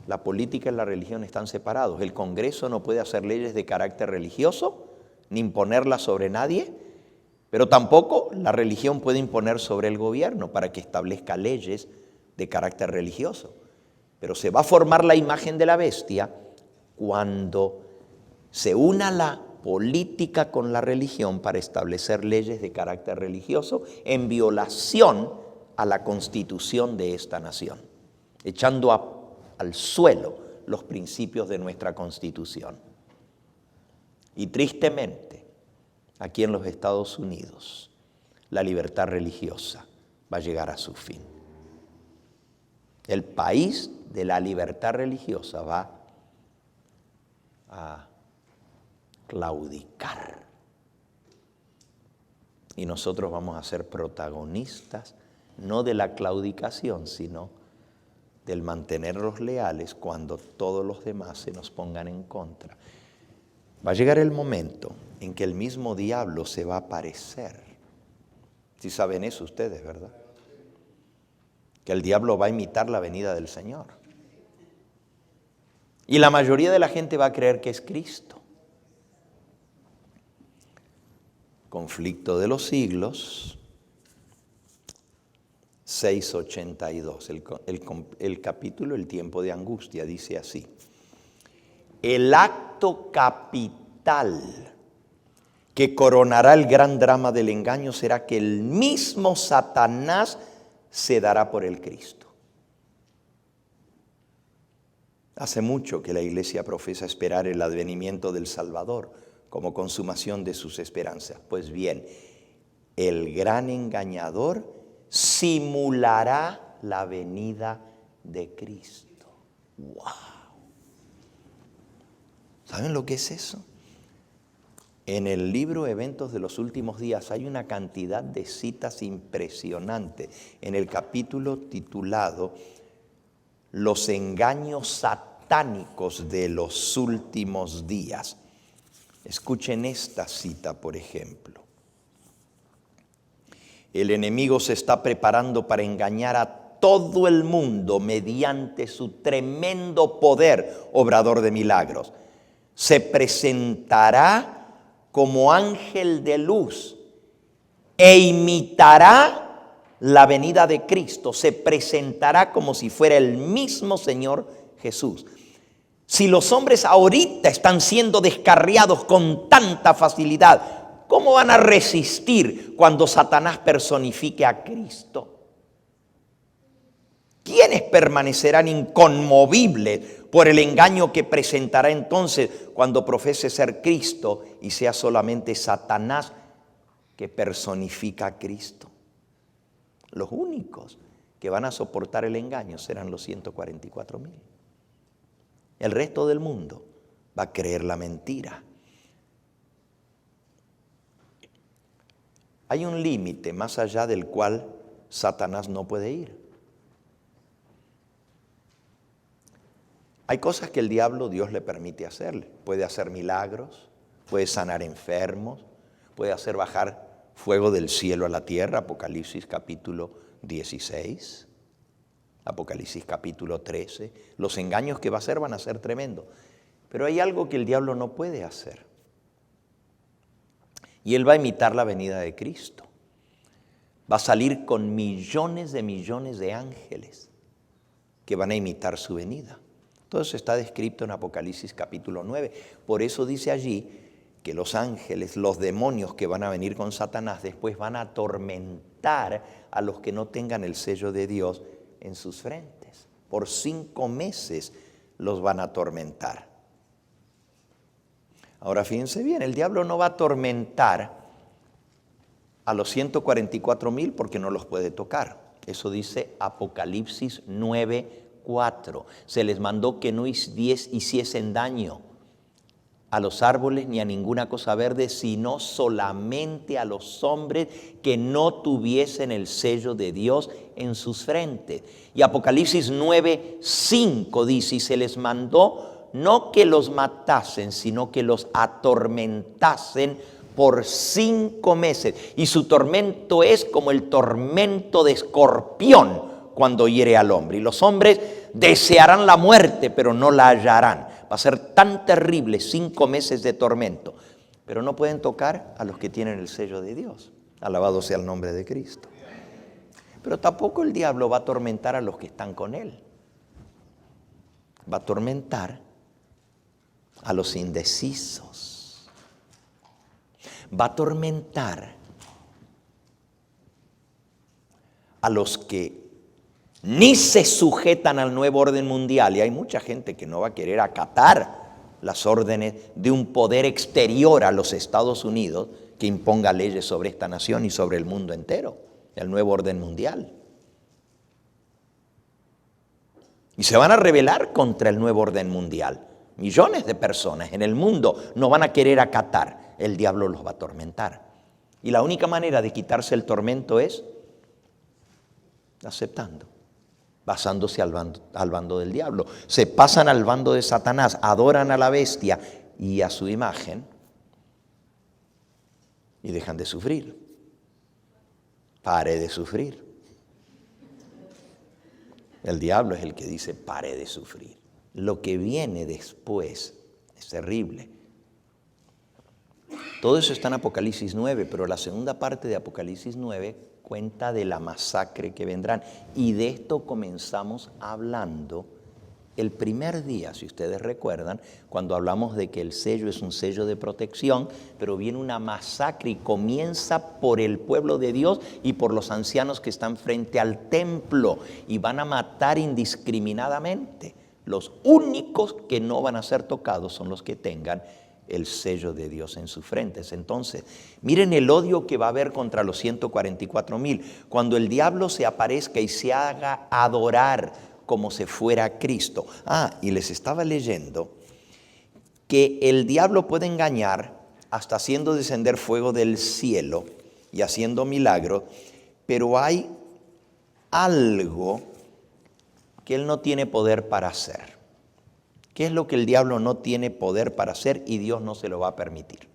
S2: la política y la religión están separados. El Congreso no puede hacer leyes de carácter religioso, ni imponerlas sobre nadie, pero tampoco la religión puede imponer sobre el gobierno para que establezca leyes de carácter religioso. Pero se va a formar la imagen de la bestia cuando se una la política con la religión para establecer leyes de carácter religioso en violación a la constitución de esta nación, echando al suelo los principios de nuestra constitución. Y tristemente, aquí en los Estados Unidos, la libertad religiosa va a llegar a su fin. El país de la libertad religiosa va a claudicar. Y nosotros vamos a ser protagonistas, no de la claudicación, sino del mantenerlos leales cuando todos los demás se nos pongan en contra. Va a llegar el momento en que el mismo diablo se va a aparecer. Si saben eso ustedes, ¿verdad? Que el diablo va a imitar la venida del Señor. Y la mayoría de la gente va a creer que es Cristo. Conflicto de los siglos, 6:82. El capítulo, el tiempo de angustia, dice así. El acto capital que coronará el gran drama del engaño será que el mismo Satanás se dará por el Cristo. Hace mucho que la iglesia profesa esperar el advenimiento del Salvador como consumación de sus esperanzas. Pues bien, el gran engañador simulará la venida de Cristo. ¡Wow! ¿Saben lo que es eso? En el libro Eventos de los Últimos Días hay una cantidad de citas impresionantes. En el capítulo titulado Los engaños satánicos de los últimos días. Escuchen esta cita, por ejemplo. El enemigo se está preparando para engañar a todo el mundo mediante su tremendo poder, obrador de milagros. Se presentará como ángel de luz e imitará la venida de Cristo. Se presentará como si fuera el mismo Señor Jesús. Si los hombres ahorita están siendo descarriados con tanta facilidad, ¿cómo van a resistir cuando Satanás personifique a Cristo? ¿Quiénes permanecerán inconmovibles por el engaño que presentará entonces cuando profese ser Cristo y sea solamente Satanás que personifica a Cristo? Los únicos que van a soportar el engaño serán los 144,000. El resto del mundo va a creer la mentira. Hay un límite más allá del cual Satanás no puede ir. Hay cosas que el diablo, Dios le permite hacerle. Puede hacer milagros, puede sanar enfermos, puede hacer bajar fuego del cielo a la tierra, Apocalipsis capítulo 16, Apocalipsis capítulo 13. Los engaños que va a hacer van a ser tremendos. Pero hay algo que el diablo no puede hacer. Y él va a imitar la venida de Cristo. Va a salir con millones de ángeles que van a imitar su venida. Todo eso está descrito en Apocalipsis capítulo 9. Por eso dice allí que los ángeles, los demonios que van a venir con Satanás, después van a atormentar a los que no tengan el sello de Dios en sus frentes. Por 5 meses los van a atormentar. Ahora fíjense bien, el diablo no va a atormentar a los 144,000 porque no los puede tocar. Eso dice Apocalipsis 9:4. Se les mandó que no hiciesen daño a los árboles ni a ninguna cosa verde, sino solamente a los hombres que no tuviesen el sello de Dios en sus frentes. Y Apocalipsis 9:5 dice, y se les mandó no que los matasen, sino que los atormentasen por 5 meses. Y su tormento es como el tormento de escorpión cuando hiere al hombre. Y los hombres desearán la muerte, pero no la hallarán. Va a ser tan terrible 5 meses de tormento. Pero no pueden tocar a los que tienen el sello de Dios. Alabado sea el nombre de Cristo. Pero tampoco el diablo va a atormentar a los que están con él. Va a atormentar a los indecisos. Va a atormentar a los que ni se sujetan al nuevo orden mundial. Y hay mucha gente que no va a querer acatar las órdenes de un poder exterior a los Estados Unidos que imponga leyes sobre esta nación y sobre el mundo entero, el nuevo orden mundial. Y se van a rebelar contra el nuevo orden mundial. Millones de personas en el mundo no van a querer acatar. El diablo los va a atormentar. Y la única manera de quitarse el tormento es aceptando, pasándose al bando del diablo. Se pasan al bando de Satanás, adoran a la bestia y a su imagen y dejan de sufrir. Pare de sufrir. El diablo es el que dice pare de sufrir. Lo que viene después es terrible. Todo eso está en Apocalipsis 9, pero la segunda parte de Apocalipsis 9 cuenta de la masacre que vendrán. Y de esto comenzamos hablando el primer día, si ustedes recuerdan, cuando hablamos de que el sello es un sello de protección, pero viene una masacre y comienza por el pueblo de Dios y por los ancianos que están frente al templo y van a matar indiscriminadamente. Los únicos que no van a ser tocados son los que tengan el sello de Dios en sus frentes. Entonces, miren el odio que va a haber contra los 144,000. Cuando el diablo se aparezca y se haga adorar como si fuera Cristo. Y les estaba leyendo que el diablo puede engañar hasta haciendo descender fuego del cielo y haciendo milagros, pero hay algo que él no tiene poder para hacer. ¿Qué es lo que el diablo no tiene poder para hacer y Dios no se lo va a permitir?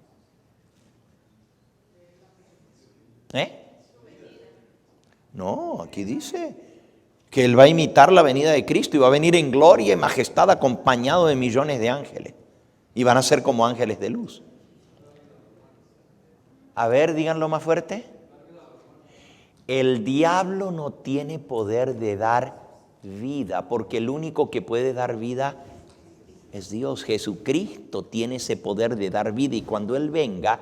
S2: No, aquí dice que él va a imitar la venida de Cristo y va a venir en gloria y majestad acompañado de millones de ángeles. Y van a ser como ángeles de luz. A ver, díganlo más fuerte. El diablo no tiene poder de dar vida, porque el único que puede dar vida es Dios. Jesucristo tiene ese poder de dar vida y cuando Él venga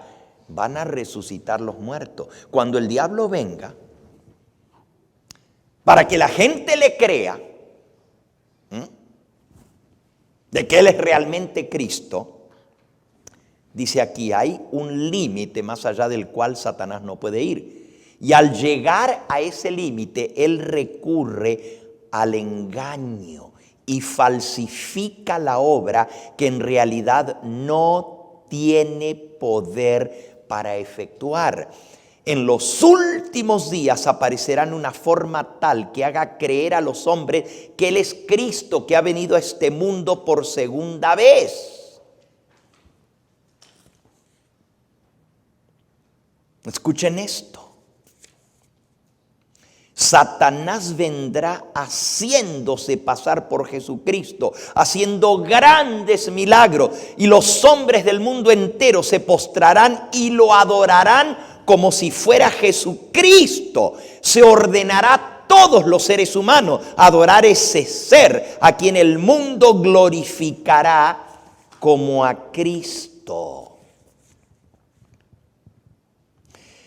S2: van a resucitar los muertos. Cuando el diablo venga, para que la gente le crea de que Él es realmente Cristo, dice aquí, hay un límite más allá del cual Satanás no puede ir. Y al llegar a ese límite, Él recurre al engaño y falsifica la obra que en realidad no tiene poder para efectuar. En los últimos días aparecerá en una forma tal que haga creer a los hombres que Él es Cristo, que ha venido a este mundo por segunda vez. Escuchen esto. Satanás vendrá haciéndose pasar por Jesucristo, haciendo grandes milagros, y los hombres del mundo entero se postrarán y lo adorarán como si fuera Jesucristo. Se ordenará a todos los seres humanos adorar ese ser a quien el mundo glorificará como a Cristo.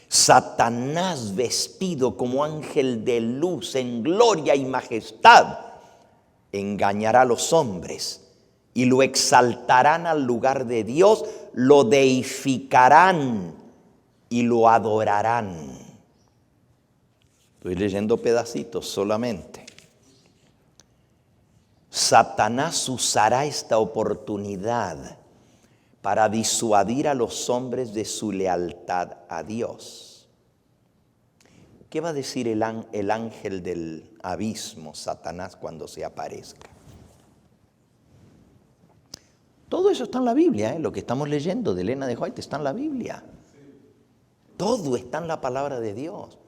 S2: Satanás, vestido como ángel de luz en gloria y majestad, engañará a los hombres y lo exaltarán al lugar de Dios, lo deificarán y lo adorarán. Estoy leyendo pedacitos solamente. Satanás usará esta oportunidad para disuadir a los hombres de su lealtad a Dios. ¿Qué va a decir el ángel del abismo, Satanás, cuando se aparezca? Todo eso está en la Biblia, lo que estamos leyendo de Elena de White está en la Biblia. Todo está en la palabra de Dios.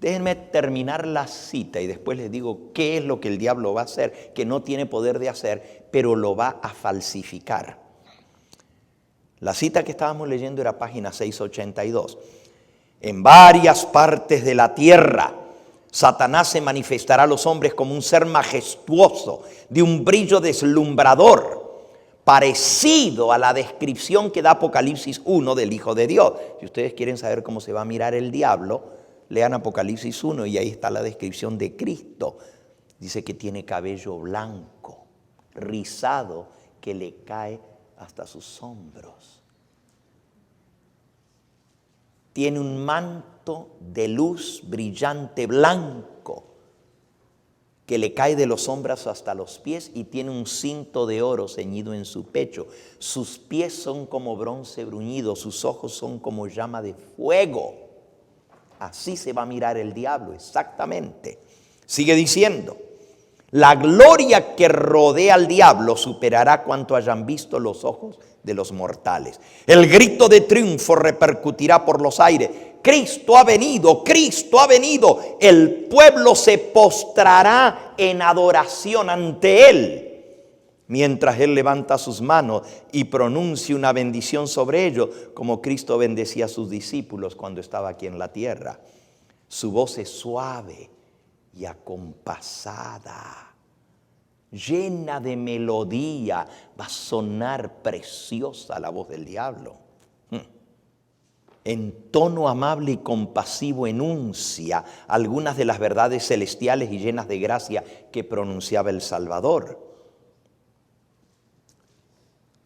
S2: Déjenme terminar la cita y después les digo qué es lo que el diablo va a hacer, que no tiene poder de hacer, pero lo va a falsificar. La cita que estábamos leyendo era página 682. En varias partes de la tierra, Satanás se manifestará a los hombres como un ser majestuoso, de un brillo deslumbrador, parecido a la descripción que da Apocalipsis 1 del Hijo de Dios. Si ustedes quieren saber cómo se va a mirar el diablo, lean Apocalipsis 1 y ahí está la descripción de Cristo. Dice que tiene cabello blanco, rizado, que le cae hasta sus hombros. Tiene un manto de luz brillante blanco que le cae de los hombros hasta los pies y tiene un cinto de oro ceñido en su pecho. Sus pies son como bronce bruñido, sus ojos son como llama de fuego. Así se va a mirar el diablo, exactamente. Sigue diciendo, la gloria que rodea al diablo superará cuanto hayan visto los ojos de los mortales. El grito de triunfo repercutirá por los aires. Cristo ha venido, Cristo ha venido. El pueblo se postrará en adoración ante Él, mientras Él levanta sus manos y pronuncia una bendición sobre ellos, como Cristo bendecía a sus discípulos cuando estaba aquí en la tierra. Su voz es suave y acompasada, llena de melodía. Va a sonar preciosa la voz del diablo. En tono amable y compasivo enuncia algunas de las verdades celestiales y llenas de gracia que pronunciaba el Salvador.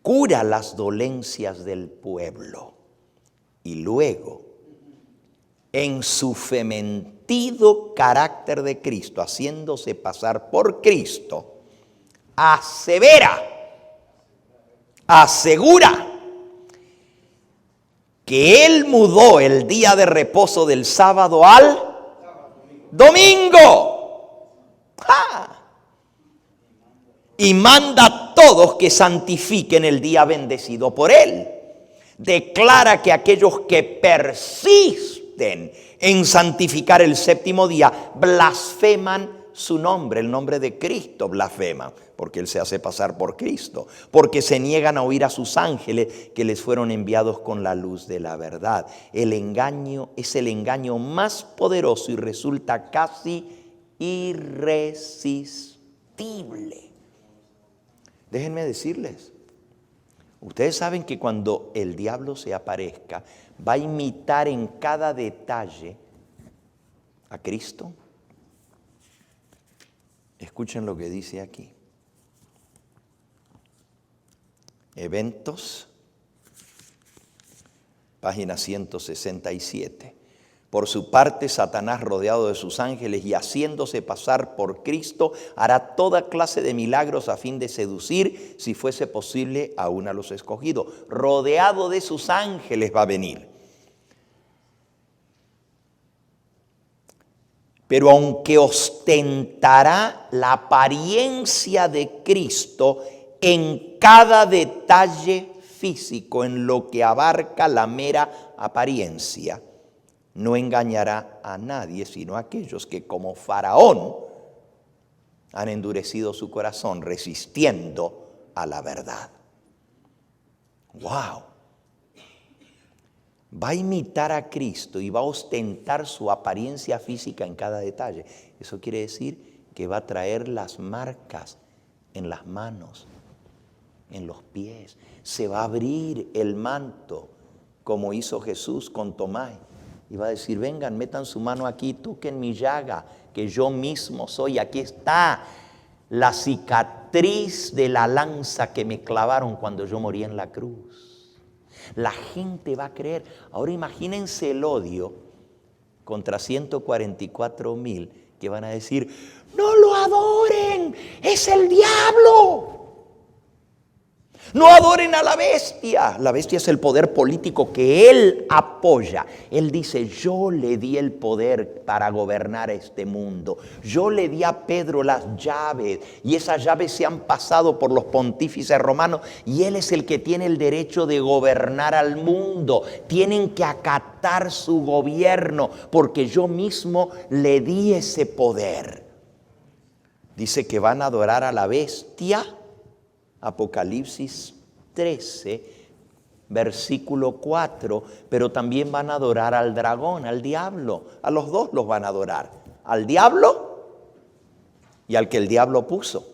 S2: Cura las dolencias del pueblo y luego, en su fementido carácter de Cristo, haciéndose pasar por Cristo, asegura que Él mudó el día de reposo del sábado al domingo. ¡Ja! Y manda a todos que santifiquen el día bendecido por Él. Declara que aquellos que persisten en santificar el séptimo día blasfeman su nombre, el nombre de Cristo blasfeman, porque Él se hace pasar por Cristo, porque se niegan a oír a sus ángeles que les fueron enviados con la luz de la verdad. El engaño es el engaño más poderoso y resulta casi irresistible. Déjenme decirles, ustedes saben que cuando el diablo se aparezca, va a imitar en cada detalle a Cristo. Escuchen lo que dice aquí. Eventos, página 167. Por su parte, Satanás, rodeado de sus ángeles y haciéndose pasar por Cristo, hará toda clase de milagros a fin de seducir, si fuese posible, aún a los escogidos. Rodeado de sus ángeles va a venir. pero aunque ostentará la apariencia de Cristo en cada detalle físico, en lo que abarca la mera apariencia, no engañará a nadie, sino a aquellos que como Faraón han endurecido su corazón resistiendo a la verdad. ¡Wow! Va a imitar a Cristo y va a ostentar su apariencia física en cada detalle. Eso quiere decir que va a traer las marcas en las manos, en los pies. Se va a abrir el manto como hizo Jesús con Tomás. Y va a decir, vengan, metan su mano aquí, toquen mi llaga, que yo mismo soy. Aquí está la cicatriz de la lanza que me clavaron cuando yo morí en la cruz. La gente va a creer. Ahora imagínense el odio contra 144,000 que van a decir, no lo adoren, es el diablo. No adoren a la bestia. La bestia es el poder político que él apoya. Él dice, yo le di el poder para gobernar este mundo. Yo le di a Pedro las llaves y esas llaves se han pasado por los pontífices romanos y él es el que tiene el derecho de gobernar al mundo. Tienen que acatar su gobierno porque yo mismo le di ese poder. Dice que van a adorar a la bestia. Apocalipsis 13, versículo 4, pero también van a adorar al dragón, al diablo. A los dos los van a adorar. Al diablo y al que el diablo puso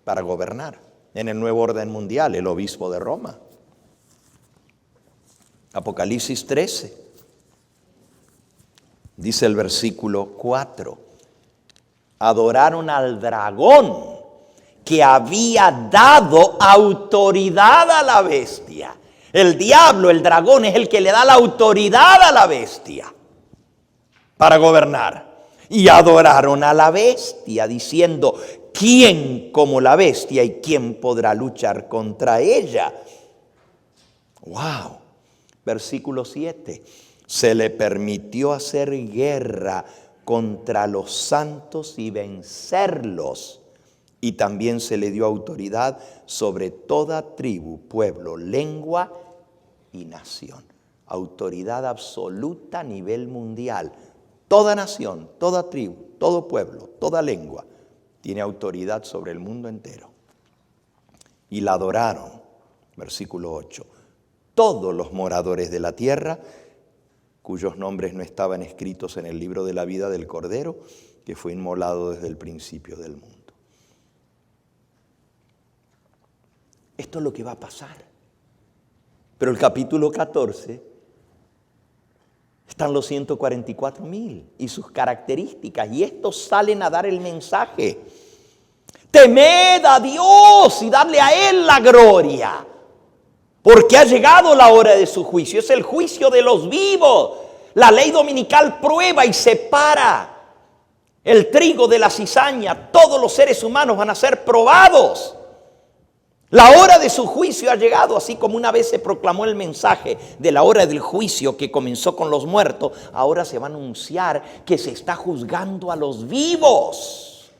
S2: para gobernar en el nuevo orden mundial, el obispo de Roma. Apocalipsis 13, dice el versículo 4. Adoraron al dragón que había dado autoridad a la bestia. El diablo, el dragón, es el que le da la autoridad a la bestia para gobernar. Y adoraron a la bestia, diciendo, ¿quién como la bestia y quién podrá luchar contra ella? ¡Wow! Versículo 7. Se le permitió hacer guerra contra los santos y vencerlos. Y también se le dio autoridad sobre toda tribu, pueblo, lengua y nación. Autoridad absoluta a nivel mundial. Toda nación, toda tribu, todo pueblo, toda lengua tiene autoridad sobre el mundo entero. Y la adoraron, versículo 8, todos los moradores de la tierra, cuyos nombres no estaban escritos en el libro de la vida del Cordero, que fue inmolado desde el principio del mundo. Esto es lo que va a pasar. Pero el capítulo 14 están los 144,000 y sus características. Y estos salen a dar el mensaje. Temed a Dios y dadle a Él la gloria. Porque ha llegado la hora de su juicio. Es el juicio de los vivos. La ley dominical prueba y separa el trigo de la cizaña. Todos los seres humanos van a ser probados. La hora de su juicio ha llegado, así como una vez se proclamó el mensaje de la hora del juicio que comenzó con los muertos, ahora se va a anunciar que se está juzgando a los vivos.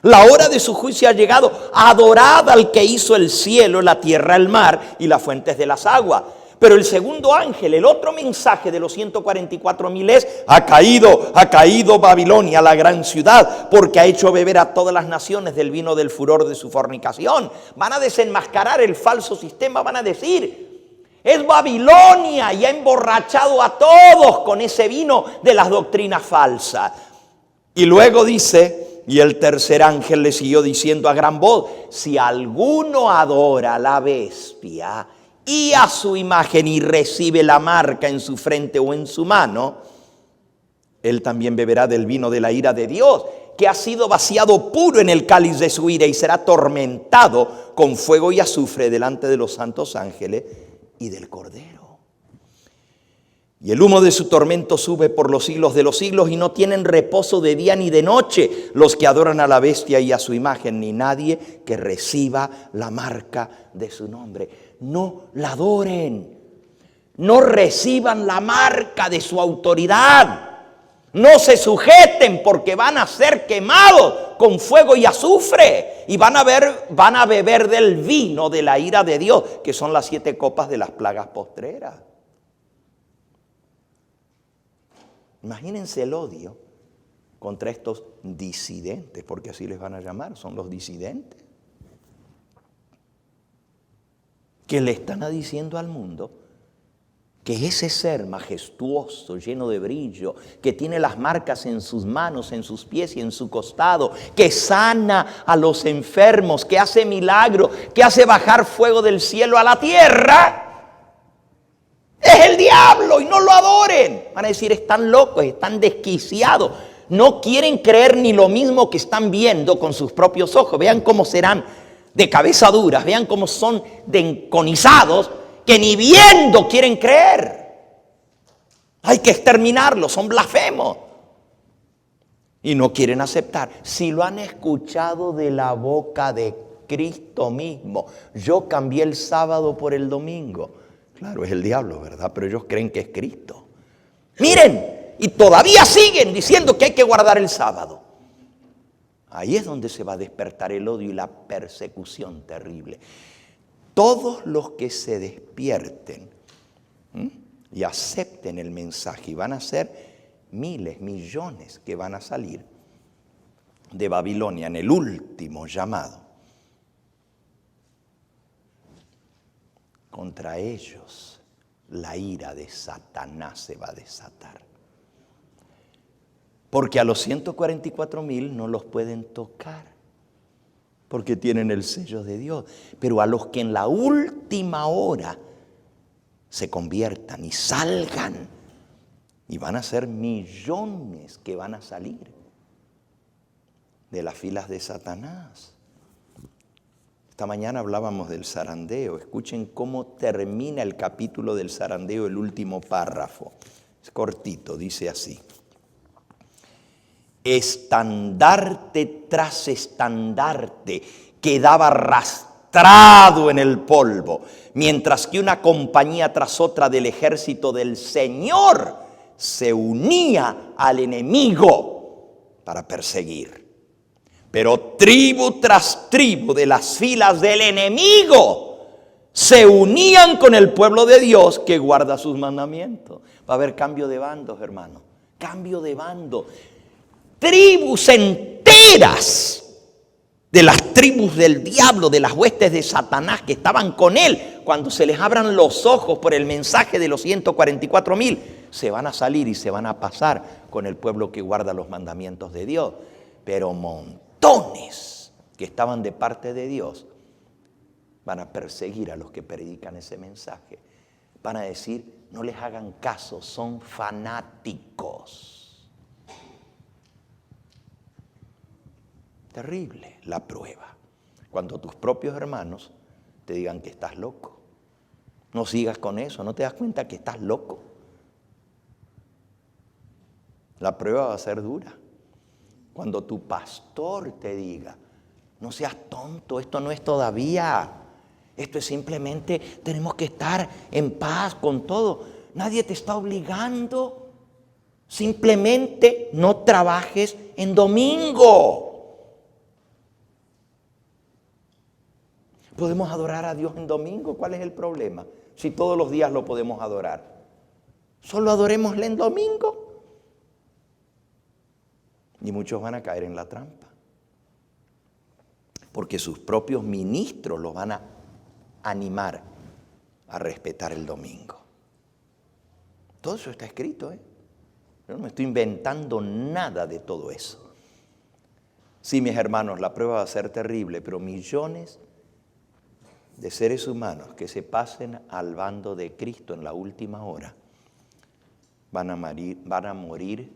S2: La hora de su juicio ha llegado. Adorad al que hizo el cielo, la tierra, el mar y las fuentes de las aguas. Pero el segundo ángel, el otro mensaje de los 144,000 es: ha caído Babilonia, la gran ciudad, porque ha hecho beber a todas las naciones del vino del furor de su fornicación. Van a desenmascarar el falso sistema, van a decir: es Babilonia y ha emborrachado a todos con ese vino de las doctrinas falsas. Y luego dice, y el tercer ángel le siguió diciendo a gran voz: si alguno adora a la bestia y a su imagen y recibe la marca en su frente o en su mano, él también beberá del vino de la ira de Dios, que ha sido vaciado puro en el cáliz de su ira, y será atormentado con fuego y azufre delante de los santos ángeles y del Cordero. Y el humo de su tormento sube por los siglos de los siglos, y no tienen reposo de día ni de noche los que adoran a la bestia y a su imagen, ni nadie que reciba la marca de su nombre. No la adoren, no reciban la marca de su autoridad. No se sujeten porque van a ser quemados con fuego y azufre. Y van a beber del vino de la ira de Dios, que son las 7 copas de las plagas postreras. Imagínense el odio contra estos disidentes, porque así les van a llamar, son los disidentes. Que le están diciendo al mundo que ese ser majestuoso, lleno de brillo, que tiene las marcas en sus manos, en sus pies y en su costado, que sana a los enfermos, que hace milagros, que hace bajar fuego del cielo a la tierra, es el diablo y no lo adoren. Van a decir, están locos, están desquiciados. No quieren creer ni lo mismo que están viendo con sus propios ojos. Vean cómo serán de cabeza duras, vean cómo son de enconizados, que ni viendo quieren creer. Hay que exterminarlos, son blasfemos. Y no quieren aceptar. Si lo han escuchado de la boca de Cristo mismo. Yo cambié el sábado por el domingo. Claro, es el diablo, ¿verdad? Pero ellos creen que es Cristo. Miren, y todavía siguen diciendo que hay que guardar el sábado. Ahí es donde se va a despertar el odio y la persecución terrible. Todos los que se despierten y acepten el mensaje, y van a ser miles, millones que van a salir de Babilonia en el último llamado. Contra ellos la ira de Satanás se va a desatar. Porque a los 144,000 no los pueden tocar, porque tienen el sello de Dios. Pero a los que en la última hora se conviertan y salgan, y van a ser millones que van a salir de las filas de Satanás. Esta mañana hablábamos del zarandeo. Escuchen cómo termina el capítulo del zarandeo, el último párrafo. Es cortito, dice así. Estandarte tras estandarte quedaba arrastrado en el polvo, mientras que una compañía tras otra del ejército del Señor se unía al enemigo para perseguir. Pero tribu tras tribu de las filas del enemigo se unían con el pueblo de Dios que guarda sus mandamientos. Va a haber cambio de bandos, hermano. Cambio de bando. Tribus enteras de las tribus del diablo, de las huestes de Satanás que estaban con él, cuando se les abran los ojos por el mensaje de los 144,000, se van a salir y se van a pasar con el pueblo que guarda los mandamientos de Dios. Pero montones que estaban de parte de Dios van a perseguir a los que predican ese mensaje. Van a decir, no les hagan caso, son fanáticos. Terrible la prueba. Cuando tus propios hermanos te digan que estás loco. No sigas con eso, no te das cuenta que estás loco. La prueba va a ser dura. Cuando tu pastor te diga, no seas tonto, esto no es todavía. Esto es simplemente, tenemos que estar en paz con todo. Nadie te está obligando. Simplemente no trabajes en domingo. ¿Podemos adorar a Dios en domingo? ¿Cuál es el problema? Si todos los días lo podemos adorar. ¿Solo adorémosle en domingo? Y muchos van a caer en la trampa. Porque sus propios ministros los van a animar a respetar el domingo. Todo eso está escrito, ¿eh? Yo no me estoy inventando nada de todo eso. Sí, mis hermanos, la prueba va a ser terrible, pero millones de seres humanos que se pasen al bando de Cristo en la última hora van a morir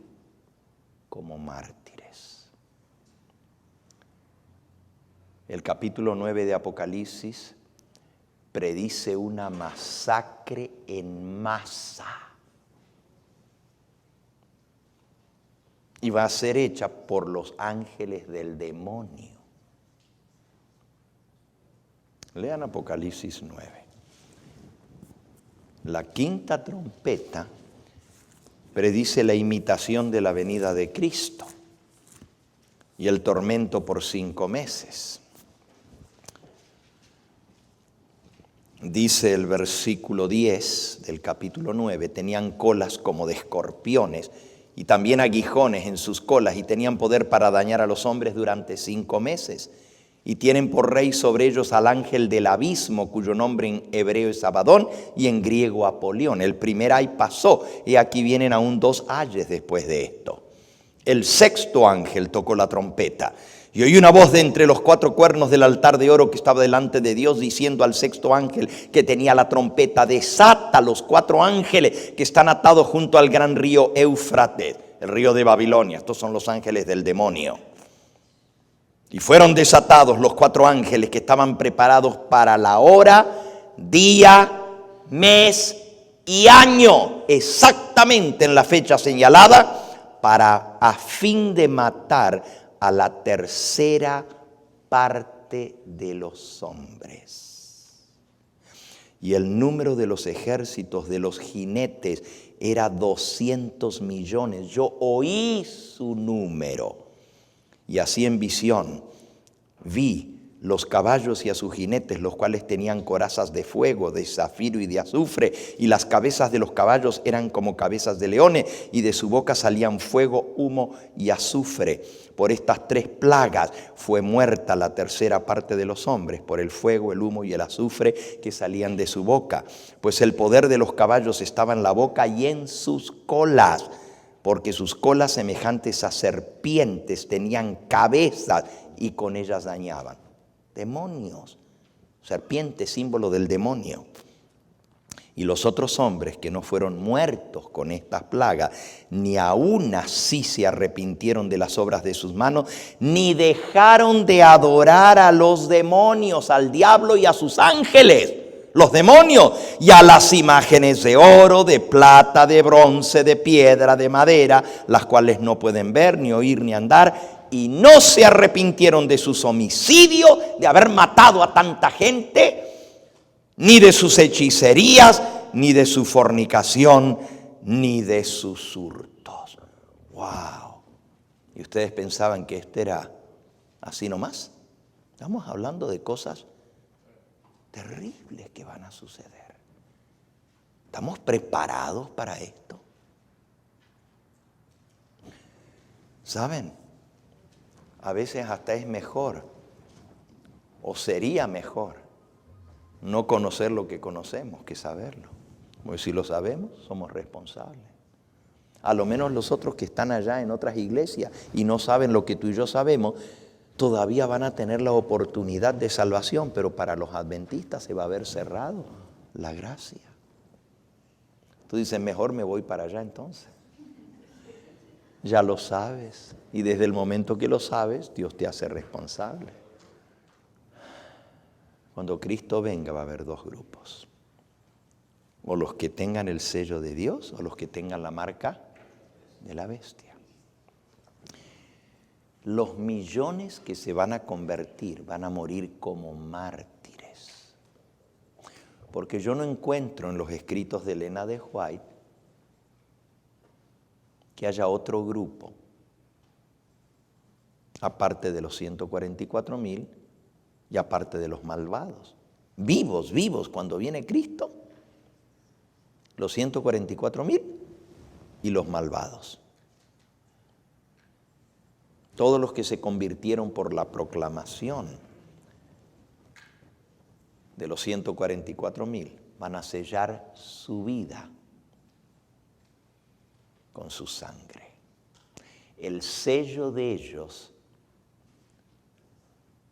S2: como mártires. El capítulo 9 de Apocalipsis predice una masacre en masa. Y va a ser hecha por los ángeles del demonio. Lean Apocalipsis 9. La quinta trompeta predice la imitación de la venida de Cristo y el tormento por 5 meses. Dice el versículo 10 del capítulo 9, tenían colas como de escorpiones y también aguijones en sus colas y tenían poder para dañar a los hombres durante 5 meses. Y tienen por rey sobre ellos al ángel del abismo, cuyo nombre en hebreo es Abadón y en griego Apolión. El primer ay pasó, y aquí vienen aún 2 ayes después de esto. El 6º ángel tocó la trompeta, y oí una voz de entre los 4 cuernos del altar de oro que estaba delante de Dios, diciendo al 6º ángel que tenía la trompeta: desata los 4 ángeles que están atados junto al gran río Éufrates, el río de Babilonia. Estos son los ángeles del demonio. Y fueron desatados los 4 ángeles que estaban preparados para la hora, día, mes y año, exactamente en la fecha señalada, a fin de matar a la 3ª parte de los hombres. Y el número de los ejércitos de los jinetes era 200 millones. Yo oí su número. Y así en visión vi los caballos y a sus jinetes, los cuales tenían corazas de fuego, de zafiro y de azufre, y las cabezas de los caballos eran como cabezas de leones, y de su boca salían fuego, humo y azufre. Por estas 3 plagas fue muerta la 3ª parte de los hombres, por el fuego, el humo y el azufre que salían de su boca. Pues el poder de los caballos estaba en la boca y en sus colas, porque sus colas semejantes a serpientes tenían cabezas y con ellas dañaban. Demonios, serpiente, símbolo del demonio. Y los otros hombres que no fueron muertos con estas plagas, ni aún así se arrepintieron de las obras de sus manos, ni dejaron de adorar a los demonios, al diablo y a sus ángeles, los demonios, y a las imágenes de oro, de plata, de bronce, de piedra, de madera, las cuales no pueden ver, ni oír, ni andar. Y no se arrepintieron de sus homicidios, de haber matado a tanta gente, ni de sus hechicerías, ni de su fornicación, ni de sus hurtos. ¡Wow! ¿Y ustedes pensaban que esto era así nomás? Estamos hablando de cosas terribles que van a suceder. ¿Estamos preparados para esto? ¿Saben? A veces hasta es mejor, o sería mejor, no conocer lo que conocemos que saberlo. Porque si lo sabemos, somos responsables. A lo menos los otros que están allá en otras iglesias y no saben lo que tú y yo sabemos, todavía van a tener la oportunidad de salvación, pero para los adventistas se va a ver cerrado la gracia. Tú dices, mejor me voy para allá entonces. Ya lo sabes, y desde el momento que lo sabes, Dios te hace responsable. Cuando Cristo venga va a haber 2 grupos. O los que tengan el sello de Dios, o los que tengan la marca de la bestia. Los millones que se van a convertir van a morir como mártires. Porque yo no encuentro en los escritos de Elena de White que haya otro grupo, aparte de los 144,000 y aparte de los malvados. Vivos, cuando viene Cristo, los 144,000 y los malvados. Todos los que se convirtieron por la proclamación de los 144,000 van a sellar su vida con su sangre. El sello de ellos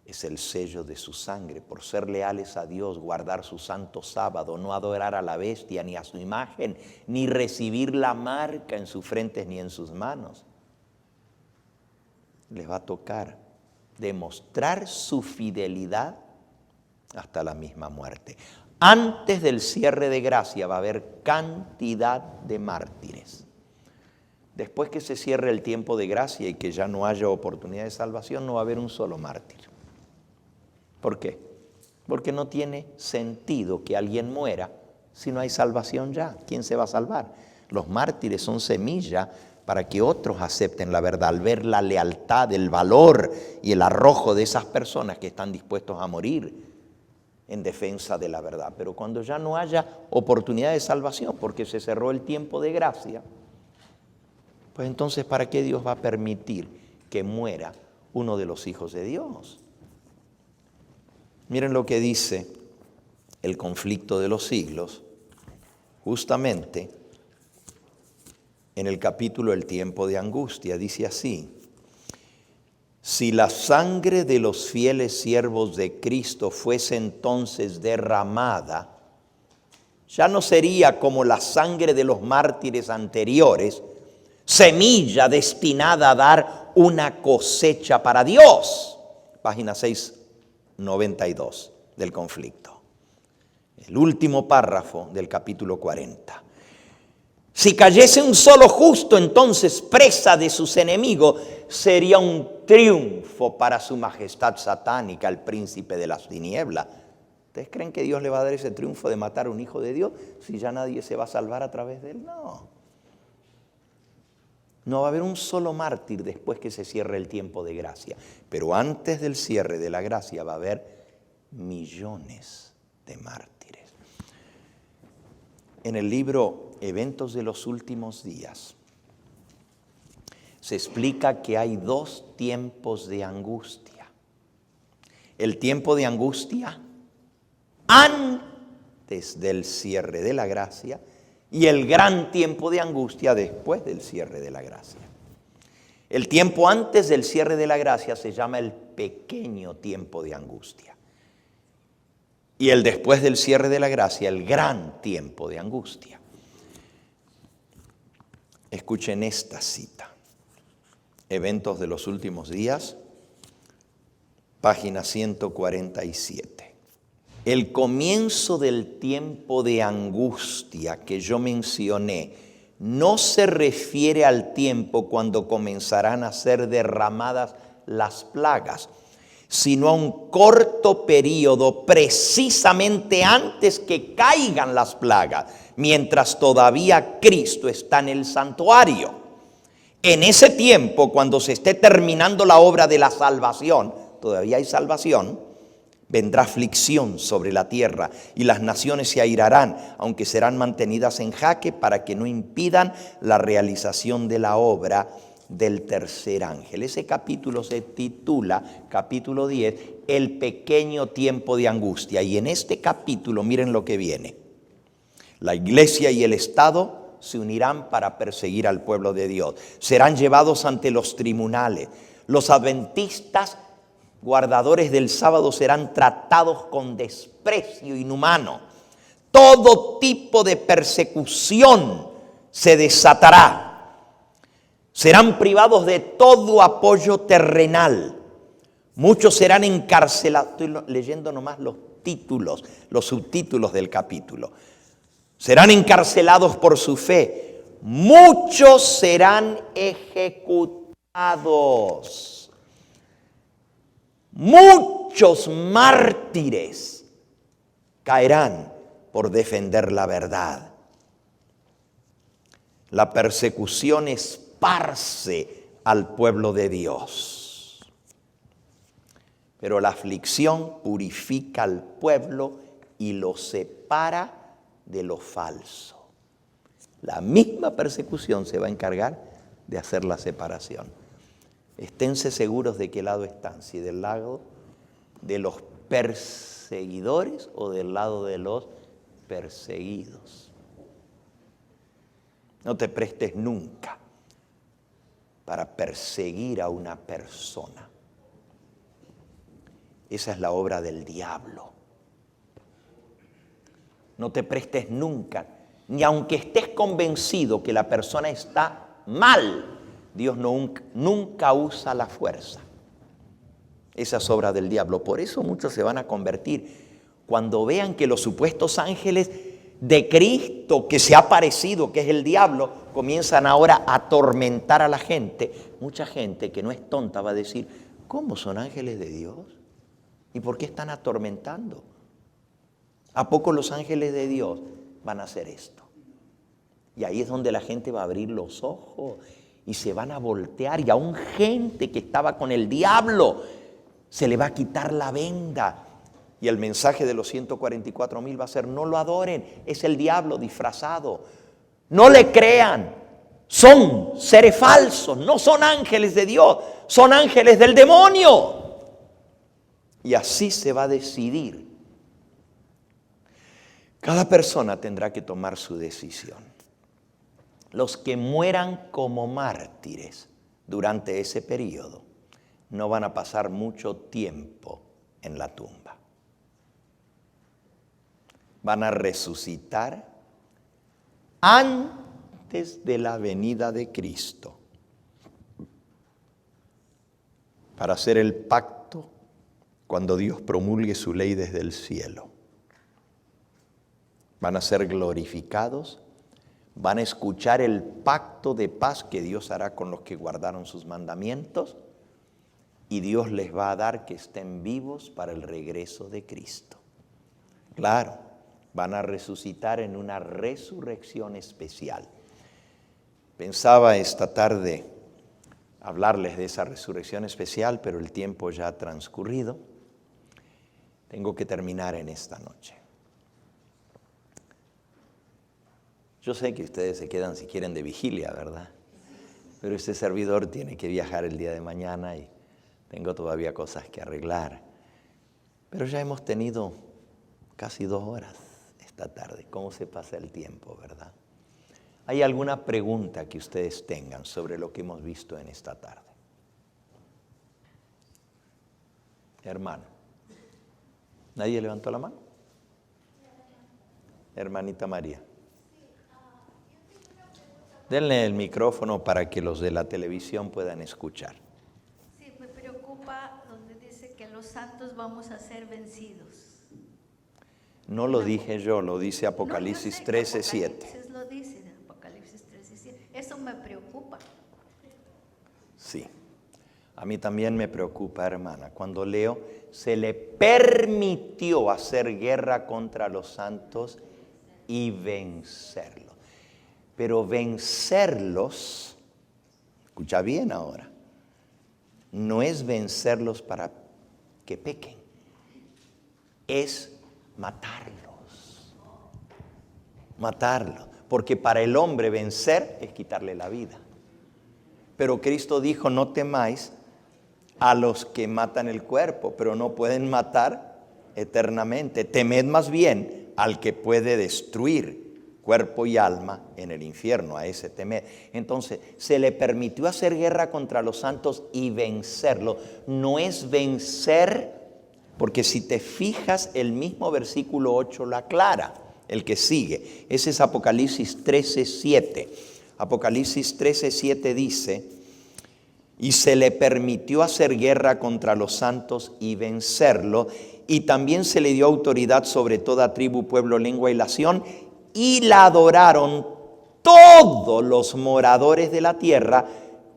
S2: es el sello de su sangre, por ser leales a Dios, guardar su santo sábado, no adorar a la bestia ni a su imagen, ni recibir la marca en sus frentes ni en sus manos. Les va a tocar demostrar su fidelidad hasta la misma muerte. Antes del cierre de gracia va a haber cantidad de mártires. Después que se cierre el tiempo de gracia y que ya no haya oportunidad de salvación, no va a haber un solo mártir. ¿Por qué? Porque no tiene sentido que alguien muera si no hay salvación ya. ¿Quién se va a salvar? Los mártires son semilla para que otros acepten la verdad, al ver la lealtad, el valor y el arrojo de esas personas que están dispuestos a morir en defensa de la verdad. Pero cuando ya no haya oportunidad de salvación, porque se cerró el tiempo de gracia, pues entonces, ¿para qué Dios va a permitir que muera uno de los hijos de Dios? Miren lo que dice el conflicto de los siglos, justamente en el capítulo El tiempo de angustia. Dice así: si la sangre de los fieles siervos de Cristo fuese entonces derramada, ya no sería como la sangre de los mártires anteriores, semilla destinada a dar una cosecha para Dios. Página 692 del conflicto. El último párrafo del capítulo 40. Si cayese un solo justo, entonces presa de sus enemigos, sería un triunfo para su majestad satánica, el príncipe de las tinieblas. ¿Ustedes creen que Dios le va a dar ese triunfo de matar a un hijo de Dios si ya nadie se va a salvar a través de él? No. No va a haber un solo mártir después que se cierre el tiempo de gracia. Pero antes del cierre de la gracia va a haber millones de mártires. En el libro Eventos de los Últimos Días se explica que hay dos tiempos de angustia. El tiempo de angustia antes del cierre de la gracia y el gran tiempo de angustia después del cierre de la gracia. El tiempo antes del cierre de la gracia se llama el pequeño tiempo de angustia. Y el después del cierre de la gracia, el gran tiempo de angustia. Escuchen esta cita. Eventos de los Últimos Días, página 147. El comienzo del tiempo de angustia que yo mencioné no se refiere al tiempo cuando comenzarán a ser derramadas las plagas, sino a un corto periodo precisamente antes que caigan las plagas, mientras todavía Cristo está en el santuario. En ese tiempo, cuando se esté terminando la obra de la salvación, todavía hay salvación, vendrá aflicción sobre la tierra y las naciones se airarán, aunque serán mantenidas en jaque para que no impidan la realización de la obra del tercer ángel. Ese capítulo se titula, capítulo 10, el pequeño tiempo de angustia. Y en este capítulo, miren lo que viene. La iglesia y el Estado se unirán para perseguir al pueblo de Dios. Serán llevados ante los tribunales. Los adventistas, guardadores del sábado, serán tratados con desprecio inhumano. Todo tipo de persecución se desatará. Serán privados de todo apoyo terrenal. Muchos serán encarcelados. Estoy leyendo nomás los títulos, los subtítulos del capítulo. Serán encarcelados por su fe. Muchos serán ejecutados. Muchos mártires caerán por defender la verdad. La persecución esparce al pueblo de Dios. Pero la aflicción purifica al pueblo y lo separa de lo falso. La misma persecución se va a encargar de hacer la separación. Esténse seguros de qué lado están, si del lado de los perseguidores o del lado de los perseguidos. No te prestes nunca para perseguir a una persona. Esa es la obra del diablo. No te prestes nunca, ni aunque estés convencido que la persona está mal, Dios nunca usa la fuerza. Esa es obra del diablo. Por eso muchos se van a convertir. Cuando vean que los supuestos ángeles de Cristo que se ha aparecido, que es el diablo, comienzan ahora a atormentar a la gente. Mucha gente que no es tonta va a decir, ¿cómo son ángeles de Dios? ¿Y por qué están atormentando? ¿A poco los ángeles de Dios van a hacer esto? Y ahí es donde la gente va a abrir los ojos y se van a voltear. Y aún gente que estaba con el diablo se le va a quitar la venda. Y el mensaje de los 144,000 va a ser: no lo adoren, es el diablo disfrazado. No le crean, son seres falsos, no son ángeles de Dios, son ángeles del demonio. Y así se va a decidir. Cada persona tendrá que tomar su decisión. Los que mueran como mártires durante ese periodo no van a pasar mucho tiempo en la tumba. Van a resucitar antes de la venida de Cristo para hacer el pacto cuando Dios promulgue su ley desde el cielo. Van a ser glorificados, van a escuchar el pacto de paz que Dios hará con los que guardaron sus mandamientos, y Dios les va a dar que estén vivos para el regreso de Cristo. Claro, van a resucitar en una resurrección especial. Pensaba esta tarde hablarles de esa resurrección especial, pero el tiempo ya ha transcurrido. Tengo que terminar en esta noche. Yo sé que ustedes se quedan si quieren de vigilia, ¿verdad? Pero este servidor tiene que viajar el día de mañana y tengo todavía cosas que arreglar. Pero ya hemos tenido casi 2 horas esta tarde. ¿Cómo se pasa el tiempo, verdad? ¿Hay alguna pregunta que ustedes tengan sobre lo que hemos visto en esta tarde? Hermano. ¿Nadie levantó la mano? Hermanita María. Denle el micrófono para que los de la televisión puedan escuchar.
S3: Sí, me preocupa donde dice que los santos vamos a ser vencidos.
S2: No lo dije yo, lo dice Apocalipsis 13:7.
S3: Apocalipsis lo dice, Apocalipsis 13:7. Eso me preocupa.
S2: Sí, a mí también me preocupa, hermana. Cuando leo, se le permitió hacer guerra contra los santos y vencerlos. Pero vencerlos, escucha bien ahora, no es vencerlos para que pequen, es matarlos. Matarlos, porque para el hombre vencer es quitarle la vida. Pero Cristo dijo: no temáis a los que matan el cuerpo, pero no pueden matar eternamente. Temed más bien al que puede destruir cuerpo y alma en el infierno, a ese temer. Entonces, se le permitió hacer guerra contra los santos y vencerlo. No es vencer, porque si te fijas, el mismo versículo 8 lo aclara, el que sigue. Ese es Apocalipsis 13:7. Apocalipsis 13:7 dice: y se le permitió hacer guerra contra los santos y vencerlo, y también se le dio autoridad sobre toda tribu, pueblo, lengua y nación, y la adoraron todos los moradores de la tierra,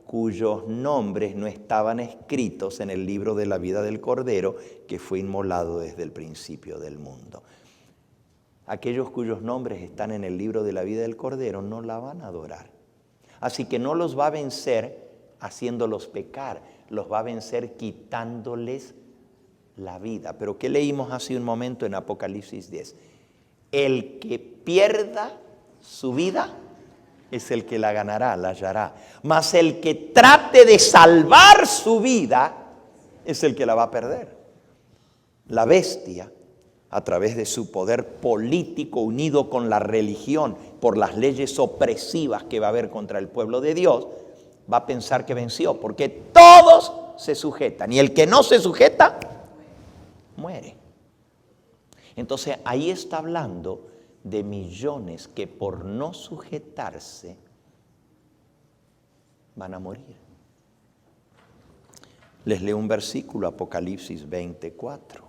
S2: cuyos nombres no estaban escritos en el libro de la vida del Cordero, que fue inmolado desde el principio del mundo. Aquellos cuyos nombres están en el libro de la vida del Cordero no la van a adorar. Así que no los va a vencer haciéndolos pecar, los va a vencer quitándoles la vida. Pero ¿qué leímos hace un momento en Apocalipsis 10? El que pierda su vida es el que la ganará, la hallará. Mas el que trate de salvar su vida es el que la va a perder. La bestia, a través de su poder político unido con la religión, por las leyes opresivas que va a haber contra el pueblo de Dios, va a pensar que venció, porque todos se sujetan, y el que no se sujeta, muere. Entonces ahí está hablando de millones que por no sujetarse van a morir. Les leo un versículo, Apocalipsis 24.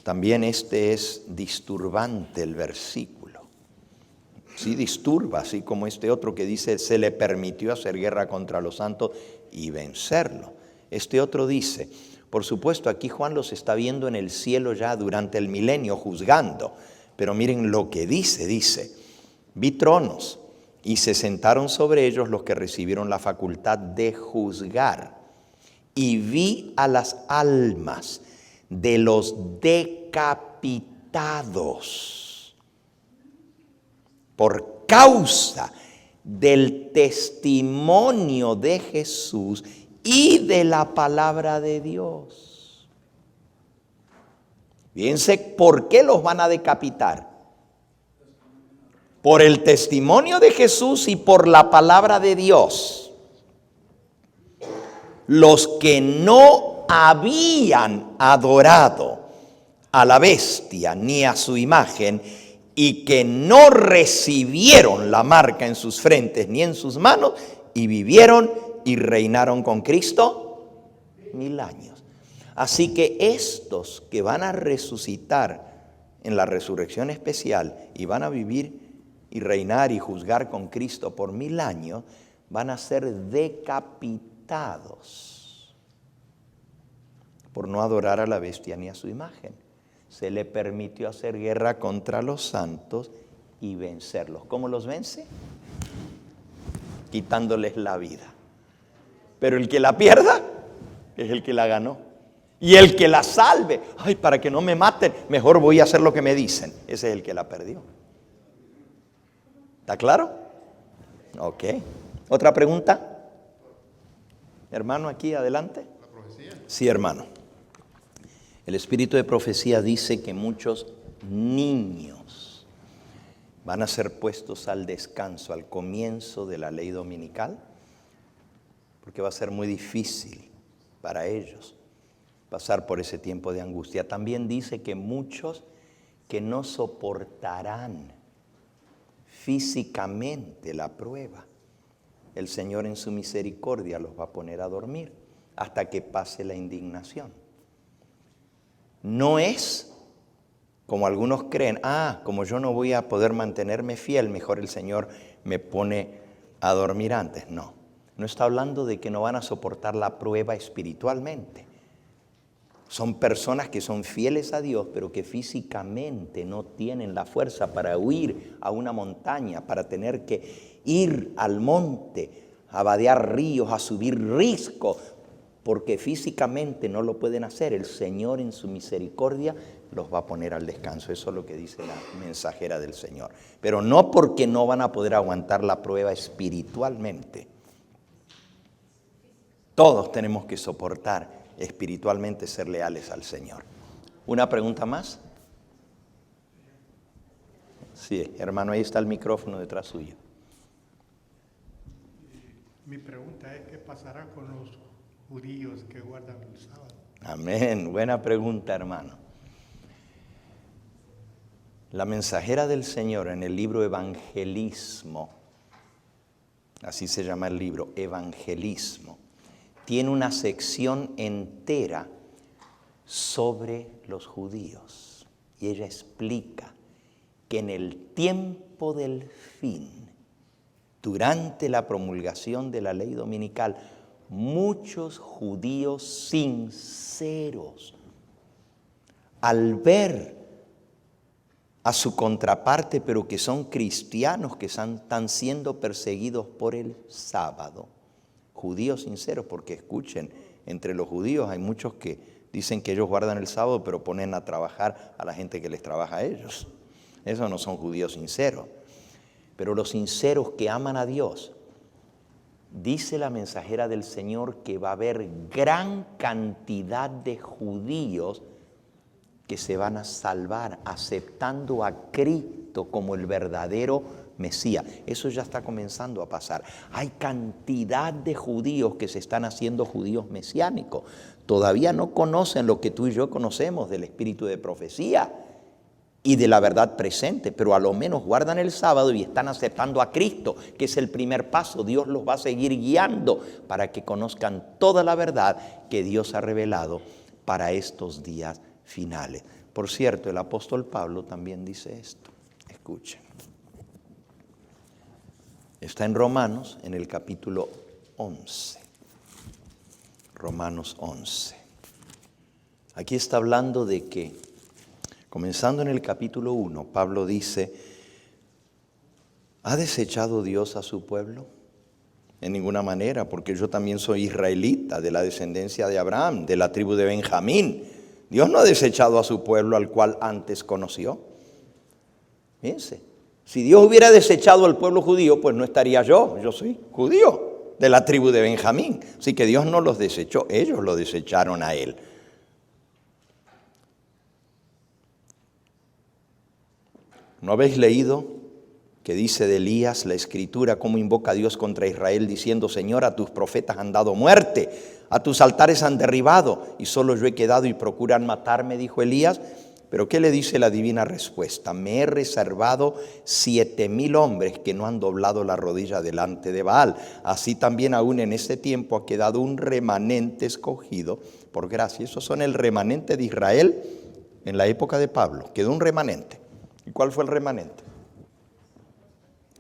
S2: También este es disturbante el versículo. Sí, disturba, así como este otro que dice: se le permitió hacer guerra contra los santos y vencerlo. Este otro dice, por supuesto, aquí Juan los está viendo en el cielo ya durante el milenio, juzgando. Pero miren lo que dice, Vi tronos y se sentaron sobre ellos los que recibieron la facultad de juzgar. Y vi a las almas de los decapitados por causa del testimonio de Jesús y de la palabra de Dios. Fíjense, ¿por qué los van a decapitar? Por el testimonio de Jesús y por la palabra de Dios. Los que no habían adorado a la bestia ni a su imagen y que no recibieron la marca en sus frentes ni en sus manos y vivieron y reinaron con Cristo 1000 años. Así que estos que van a resucitar en la resurrección especial y van a vivir y reinar y juzgar con Cristo por 1000 años, van a ser decapitados por no adorar a la bestia ni a su imagen. Se le permitió hacer guerra contra los santos y vencerlos. ¿Cómo los vence? Quitándoles la vida. Pero el que la pierda es el que la ganó. Y el que la salve, ay, para que no me maten, mejor voy a hacer lo que me dicen. Ese es el que la perdió. ¿Está claro? Ok. ¿Otra pregunta? Hermano, aquí adelante. ¿La profecía? Sí, hermano. El espíritu de profecía dice que muchos niños van a ser puestos al descanso al comienzo de la ley dominical, porque va a ser muy difícil para ellos pasar por ese tiempo de angustia. También dice que muchos que no soportarán físicamente la prueba, el Señor en su misericordia los va a poner a dormir hasta que pase la indignación. No es como algunos creen, como yo no voy a poder mantenerme fiel, mejor el Señor me pone a dormir antes. No está hablando de que no van a soportar la prueba espiritualmente. Son personas que son fieles a Dios, pero que físicamente no tienen la fuerza para huir a una montaña, para tener que ir al monte, a vadear ríos, a subir riscos, porque físicamente no lo pueden hacer. El Señor en su misericordia los va a poner al descanso. Eso es lo que dice la mensajera del Señor. Pero no porque no van a poder aguantar la prueba espiritualmente. Todos tenemos que soportar espiritualmente ser leales al Señor. ¿Una pregunta más? Sí, hermano, ahí está el micrófono detrás suyo.
S4: Mi pregunta es, ¿qué pasará con los judíos que guardan el sábado?
S2: Amén, buena pregunta, hermano. La mensajera del Señor en el libro Evangelismo, así se llama el libro, Evangelismo, tiene una sección entera sobre los judíos. Y ella explica que en el tiempo del fin, durante la promulgación de la ley dominical, muchos judíos sinceros, al ver a su contraparte, pero que son cristianos, que están siendo perseguidos por el sábado, judíos sinceros, porque escuchen, entre los judíos hay muchos que dicen que ellos guardan el sábado, pero ponen a trabajar a la gente que les trabaja a ellos. Esos no son judíos sinceros. Pero los sinceros que aman a Dios, dice la mensajera del Señor que va a haber gran cantidad de judíos que se van a salvar aceptando a Cristo como el verdadero Mesías. Eso ya está comenzando a pasar. Hay cantidad de judíos que se están haciendo judíos mesiánicos. Todavía no conocen lo que tú y yo conocemos del espíritu de profecía y de la verdad presente, pero a lo menos guardan el sábado y están aceptando a Cristo, que es el primer paso. Dios los va a seguir guiando para que conozcan toda la verdad que Dios ha revelado para estos días finales. Por cierto, el apóstol Pablo también dice esto. Escuchen. Está en Romanos, en el capítulo 11. Romanos 11. Aquí está hablando de que, comenzando en el capítulo 1, Pablo dice, ¿Ha desechado Dios a su pueblo? En ninguna manera, porque yo también soy israelita, de la descendencia de Abraham, de la tribu de Benjamín. Dios no ha desechado a su pueblo al cual antes conoció. Fíjense, si Dios hubiera desechado al pueblo judío, pues no estaría yo soy judío, de la tribu de Benjamín. Así que Dios no los desechó, ellos lo desecharon a él. ¿No habéis leído que dice de Elías la Escritura cómo invoca a Dios contra Israel diciendo: Señor, a tus profetas han dado muerte, a tus altares han derribado y solo yo he quedado y procuran matarme? Dijo Elías. Pero ¿qué le dice la divina respuesta? Me he reservado 7,000 hombres que no han doblado la rodilla delante de Baal. Así también aún en ese tiempo ha quedado un remanente escogido por gracia. Esos son el remanente de Israel en la época de Pablo. Quedó un remanente. ¿Y cuál fue el remanente?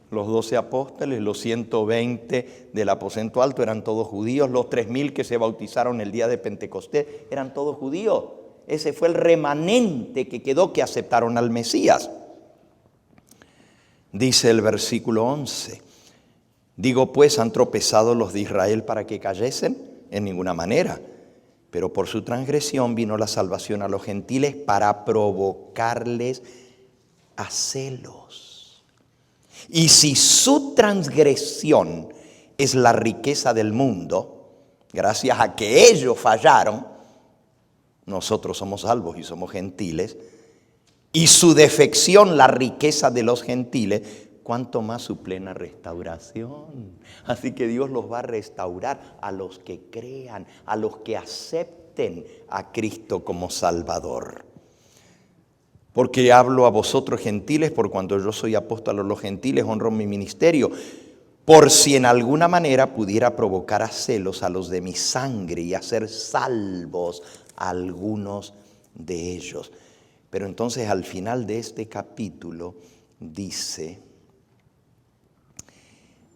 S2: Los 12 apóstoles, los 120 del aposento alto eran todos judíos, los 3,000 que se bautizaron el día de Pentecostés eran todos judíos. Ese fue el remanente que quedó, que aceptaron al Mesías. Dice el versículo 11, digo pues, ¿han tropezado los de Israel para que cayesen? En ninguna manera. Pero por su transgresión vino la salvación a los gentiles para provocarles a celos. Y si su transgresión es la riqueza del mundo, gracias a que ellos fallaron, nosotros somos salvos y somos gentiles, y su defección la riqueza de los gentiles, cuánto más su plena restauración. Así que Dios los va a restaurar a los que crean, a los que acepten a Cristo como Salvador. Porque hablo a vosotros gentiles, por cuanto yo soy apóstol a los gentiles, honro mi ministerio, por si en alguna manera pudiera provocar a celos a los de mi sangre y hacer salvos a algunos de ellos. Pero entonces al final de este capítulo dice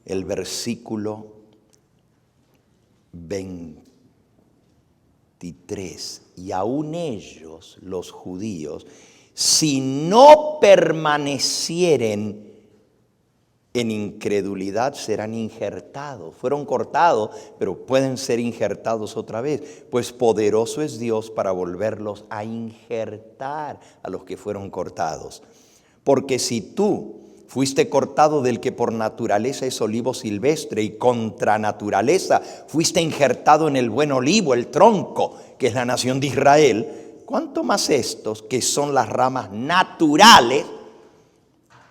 S2: el versículo 23, y aún ellos, los judíos, si no permanecieren en incredulidad, serán injertados. Fueron cortados, pero pueden ser injertados otra vez, pues poderoso es Dios para volverlos a injertar a los que fueron cortados. Porque si tú fuiste cortado del que por naturaleza es olivo silvestre, y contra naturaleza fuiste injertado en el buen olivo, el tronco, que es la nación de Israel, ¿cuánto más estos, que son las ramas naturales,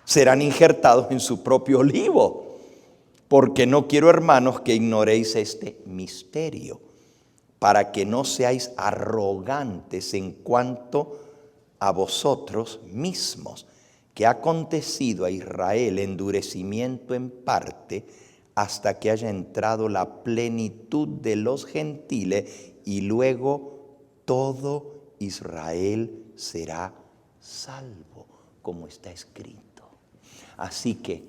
S2: serán injertados en su propio olivo? Porque no quiero, hermanos, que ignoréis este misterio, para que no seáis arrogantes en cuanto a vosotros mismos, que ha acontecido a Israel endurecimiento en parte, hasta que haya entrado la plenitud de los gentiles, y luego todo Israel será salvo, como está escrito. Así que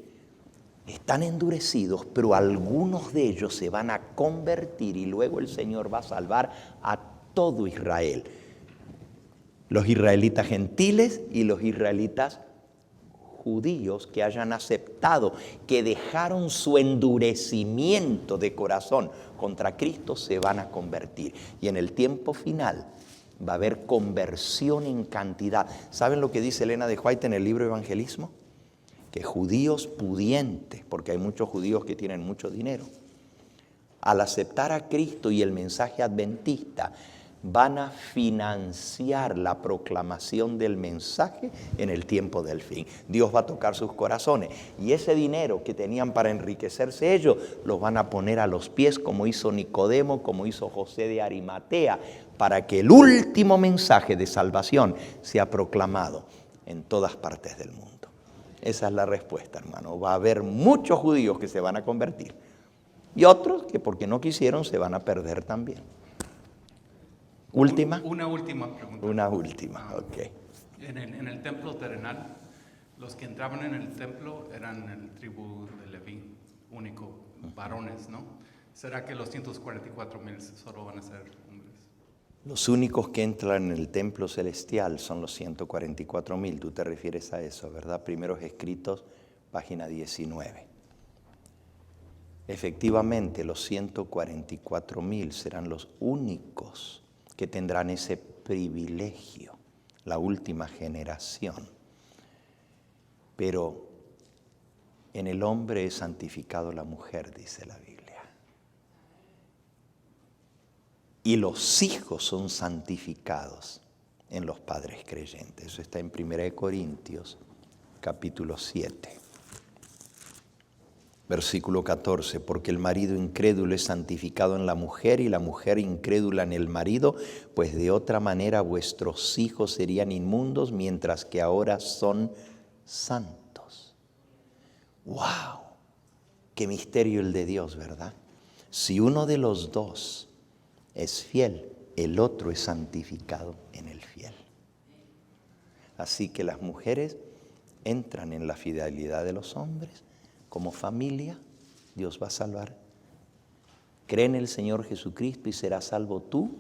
S2: están endurecidos, pero algunos de ellos se van a convertir y luego el Señor va a salvar a todo Israel. Los israelitas gentiles y los israelitas judíos que hayan aceptado, que dejaron su endurecimiento de corazón contra Cristo, se van a convertir. Y en el tiempo final va a haber conversión en cantidad. ¿Saben lo que dice Elena de White en el libro Evangelismo? Que judíos pudientes, porque hay muchos judíos que tienen mucho dinero, al aceptar a Cristo y el mensaje adventista, van a financiar la proclamación del mensaje en el tiempo del fin. Dios va a tocar sus corazones, y ese dinero que tenían para enriquecerse ellos, los van a poner a los pies, como hizo Nicodemo, como hizo José de Arimatea, para que el último mensaje de salvación sea proclamado en todas partes del mundo. Esa es la respuesta, hermano. Va a haber muchos judíos que se van a convertir, y otros que porque no quisieron se van a perder también. ¿Última?
S4: Una última pregunta.
S2: Una última, ok.
S4: En el templo terrenal, los que entraban en el templo eran el tribu de Leví, único, varones, ¿no? ¿Será que los 144,000 solo van a ser hombres?
S2: Los únicos que entran en el templo celestial son los 144,000. Tú te refieres a eso, ¿verdad? Primeros escritos página 19. Efectivamente, los 144,000 serán los únicos que tendrán ese privilegio, la última generación. Pero en el hombre es santificado la mujer, dice la Biblia. Y los hijos son santificados en los padres creyentes. Eso está en 1 Corintios, capítulo 7. Versículo 14, porque el marido incrédulo es santificado en la mujer y la mujer incrédula en el marido, pues de otra manera vuestros hijos serían inmundos, mientras que ahora son santos. ¡Wow! Qué misterio el de Dios, ¿verdad? Si uno de los dos es fiel, el otro es santificado en el fiel. Así que las mujeres entran en la fidelidad de los hombres. Como familia, Dios va a salvar. Cree en el Señor Jesucristo y serás salvo tú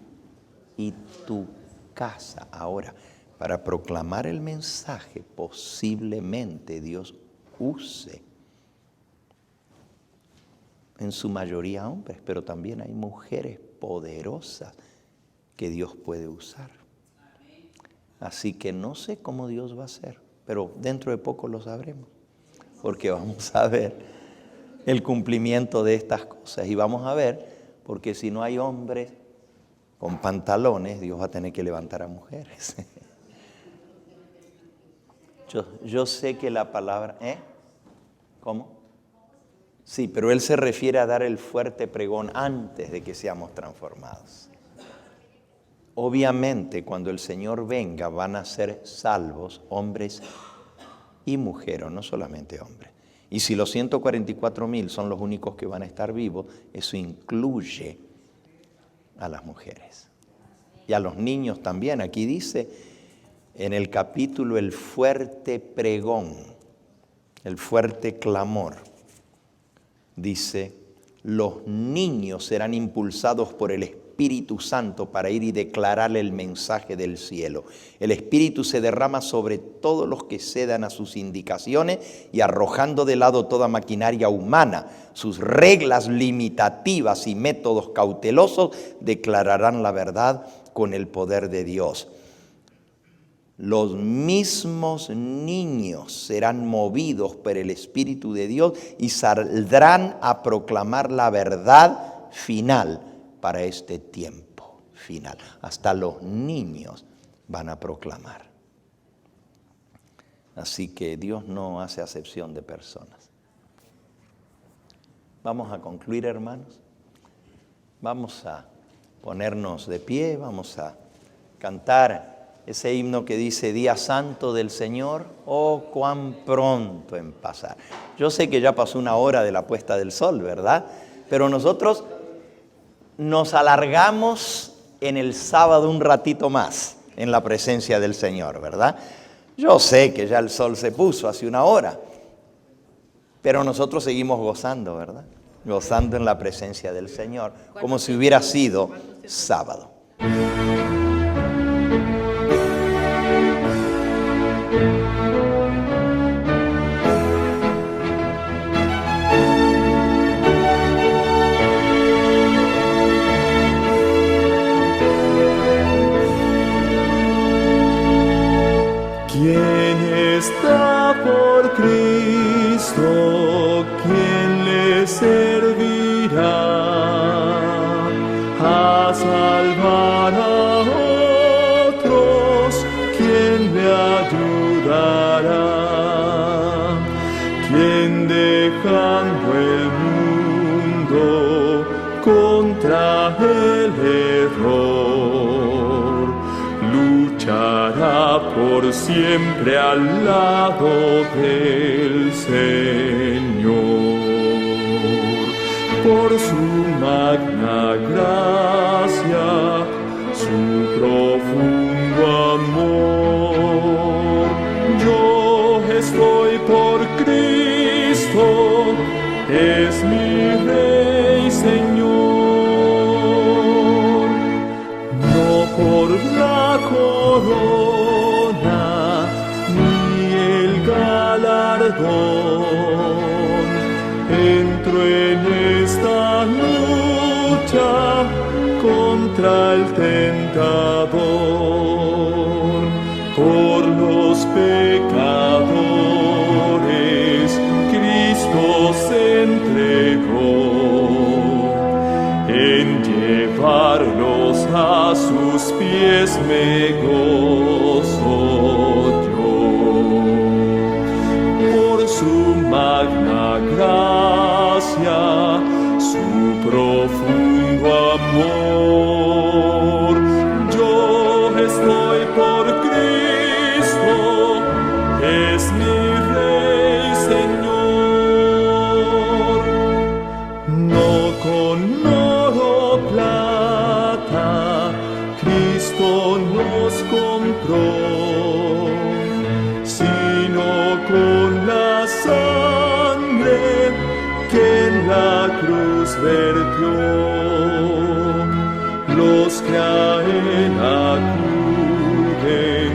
S2: y tu casa. Ahora, para proclamar el mensaje, posiblemente Dios use en su mayoría hombres, pero también hay mujeres poderosas que Dios puede usar. Así que no sé cómo Dios va a hacer, pero dentro de poco lo sabremos. Porque vamos a ver el cumplimiento de estas cosas. Y vamos a ver, porque si no hay hombres con pantalones, Dios va a tener que levantar a mujeres. Yo sé que la palabra... ¿Cómo? Sí, pero Él se refiere a dar el fuerte pregón antes de que seamos transformados. Obviamente, cuando el Señor venga, van a ser salvos hombres y mujeres, no solamente hombres. Y si los 144,000 son los únicos que van a estar vivos, eso incluye a las mujeres. Y a los niños también. Aquí dice en el capítulo el fuerte pregón, el fuerte clamor. Dice, los niños serán impulsados por el Espíritu Santo para ir y declararle el mensaje del cielo. El Espíritu se derrama sobre todos los que cedan a sus indicaciones y arrojando de lado toda maquinaria humana, sus reglas limitativas y métodos cautelosos, declararán la verdad con el poder de Dios. Los mismos niños serán movidos por el Espíritu de Dios y saldrán a proclamar la verdad final para este tiempo final. Hasta los niños van a proclamar. Así que Dios no hace acepción de personas. Vamos a concluir, hermanos. Vamos a ponernos de pie, vamos a cantar ese himno que dice, Día Santo del Señor, oh, cuán pronto en pasar. Yo sé que ya pasó una hora de la puesta del sol, ¿verdad? Pero nosotros nos alargamos en el sábado un ratito más en la presencia del Señor, ¿verdad? Yo sé que ya el sol se puso hace una hora, pero nosotros seguimos gozando, ¿verdad? Gozando en la presencia del Señor, como si hubiera sido sábado.
S5: ¿Quién está por Cristo? ¿Quién le servirá a salvar a otros? ¿Quién le ayudará? ¿Quién dejando el mundo contra el error luchará por siempre al lado del Señor? Por su magna gracia, su profundo amor, yo estoy por Cristo, es mi Rey Señor, no por la corona ni el galardón, encuentro en esta lucha contra el tentador. Por los pecadores Cristo se entregó, en llevarlos a sus pies me gozo yo. Por su magna gracia, su profundo amor, yo estoy por Cristo, es mi Rey Señor. No con oro o plata Cristo nos compró, sino con la sangre que en la cruz vertió. Los que a él acuden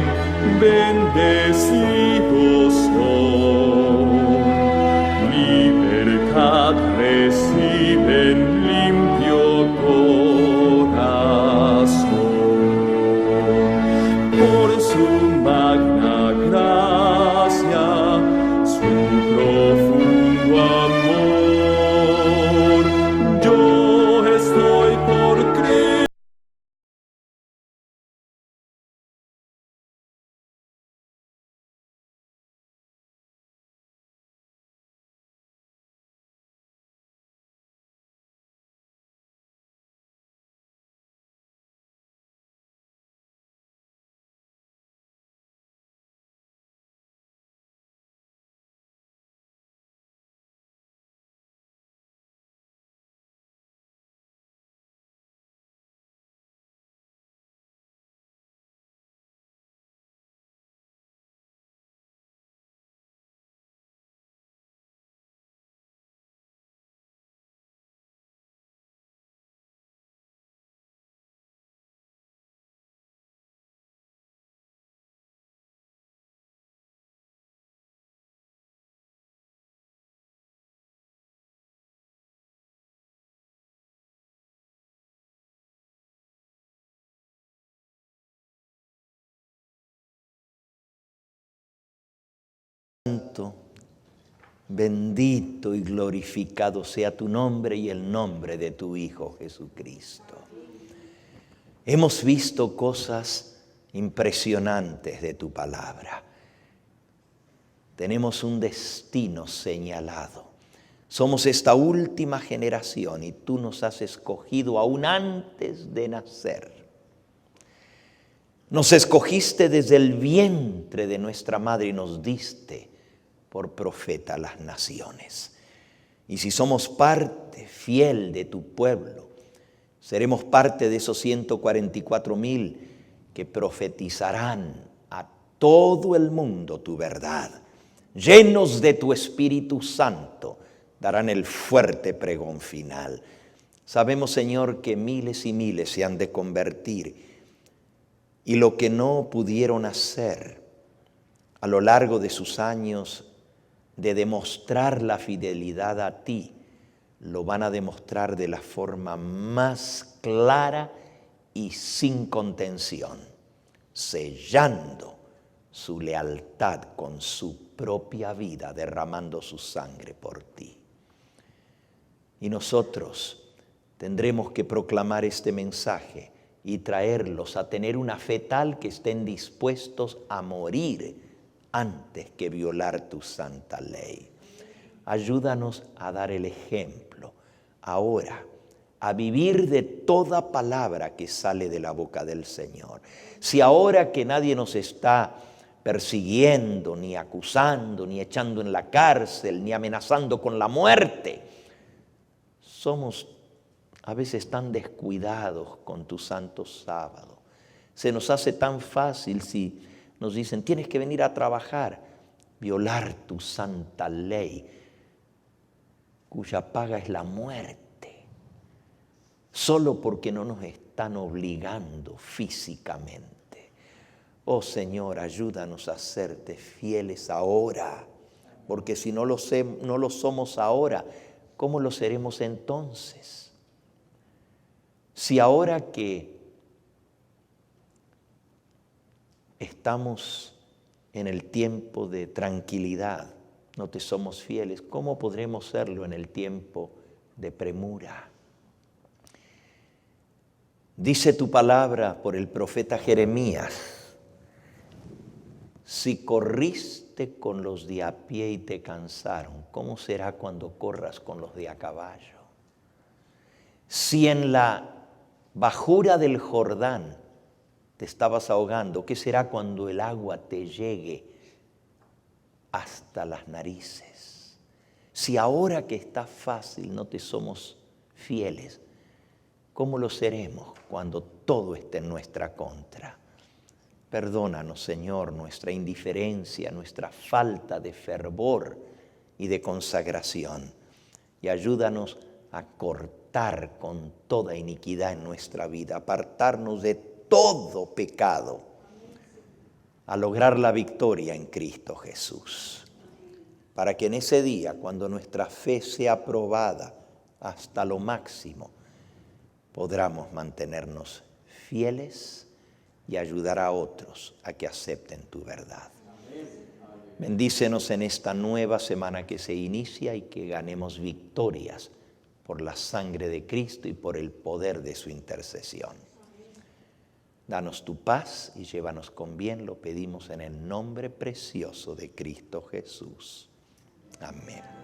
S5: bendecidos son, libertad reciben, limpio corazón. Por su magna gracia, su profundo amor, yo estoy por creer.
S2: Santo, bendito y glorificado sea tu nombre y el nombre de tu Hijo Jesucristo. Hemos visto cosas impresionantes de tu palabra. Tenemos un destino señalado. Somos esta última generación y tú nos has escogido aún antes de nacer. Nos escogiste desde el vientre de nuestra madre y nos diste por profeta a las naciones. Y si somos parte fiel de tu pueblo, seremos parte de esos 144,000 que profetizarán a todo el mundo tu verdad. Llenos de tu Espíritu Santo, darán el fuerte pregón final. Sabemos, Señor, que miles y miles se han de convertir y lo que no pudieron hacer a lo largo de sus años de demostrar la fidelidad a ti, lo van a demostrar de la forma más clara y sin contención, sellando su lealtad con su propia vida, derramando su sangre por ti. Y nosotros tendremos que proclamar este mensaje y traerlos a tener una fe tal que estén dispuestos a morir antes que violar tu santa ley. Ayúdanos a dar el ejemplo ahora, a vivir de toda palabra que sale de la boca del Señor. Si ahora que nadie nos está persiguiendo, ni acusando, ni echando en la cárcel, ni amenazando con la muerte, somos a veces tan descuidados con tu santo sábado. Se nos hace tan fácil si nos dicen, tienes que venir a trabajar, violar tu santa ley, cuya paga es la muerte, solo porque no nos están obligando físicamente. Oh Señor, ayúdanos a serte fieles ahora, porque si no lo somos ahora, ¿cómo lo seremos entonces? Si ahora que estamos en el tiempo de tranquilidad no te somos fieles, ¿cómo podremos serlo en el tiempo de premura? Dice tu palabra por el profeta Jeremías: si corriste con los de a pie y te cansaron, ¿cómo será cuando corras con los de a caballo? Si en la bajura del Jordán te estabas ahogando, ¿qué será cuando el agua te llegue hasta las narices? Si ahora que está fácil no te somos fieles, ¿cómo lo seremos cuando todo esté en nuestra contra? Perdónanos, Señor, nuestra indiferencia, nuestra falta de fervor y de consagración, y ayúdanos a cortar con toda iniquidad en nuestra vida, apartarnos de todo pecado, a lograr la victoria en Cristo Jesús, para que en ese día, cuando nuestra fe sea probada hasta lo máximo, podamos mantenernos fieles y ayudar a otros a que acepten tu verdad. Bendícenos en esta nueva semana que se inicia y que ganemos victorias por la sangre de Cristo y por el poder de su intercesión. Danos tu paz y llévanos con bien, lo pedimos en el nombre precioso de Cristo Jesús. Amén.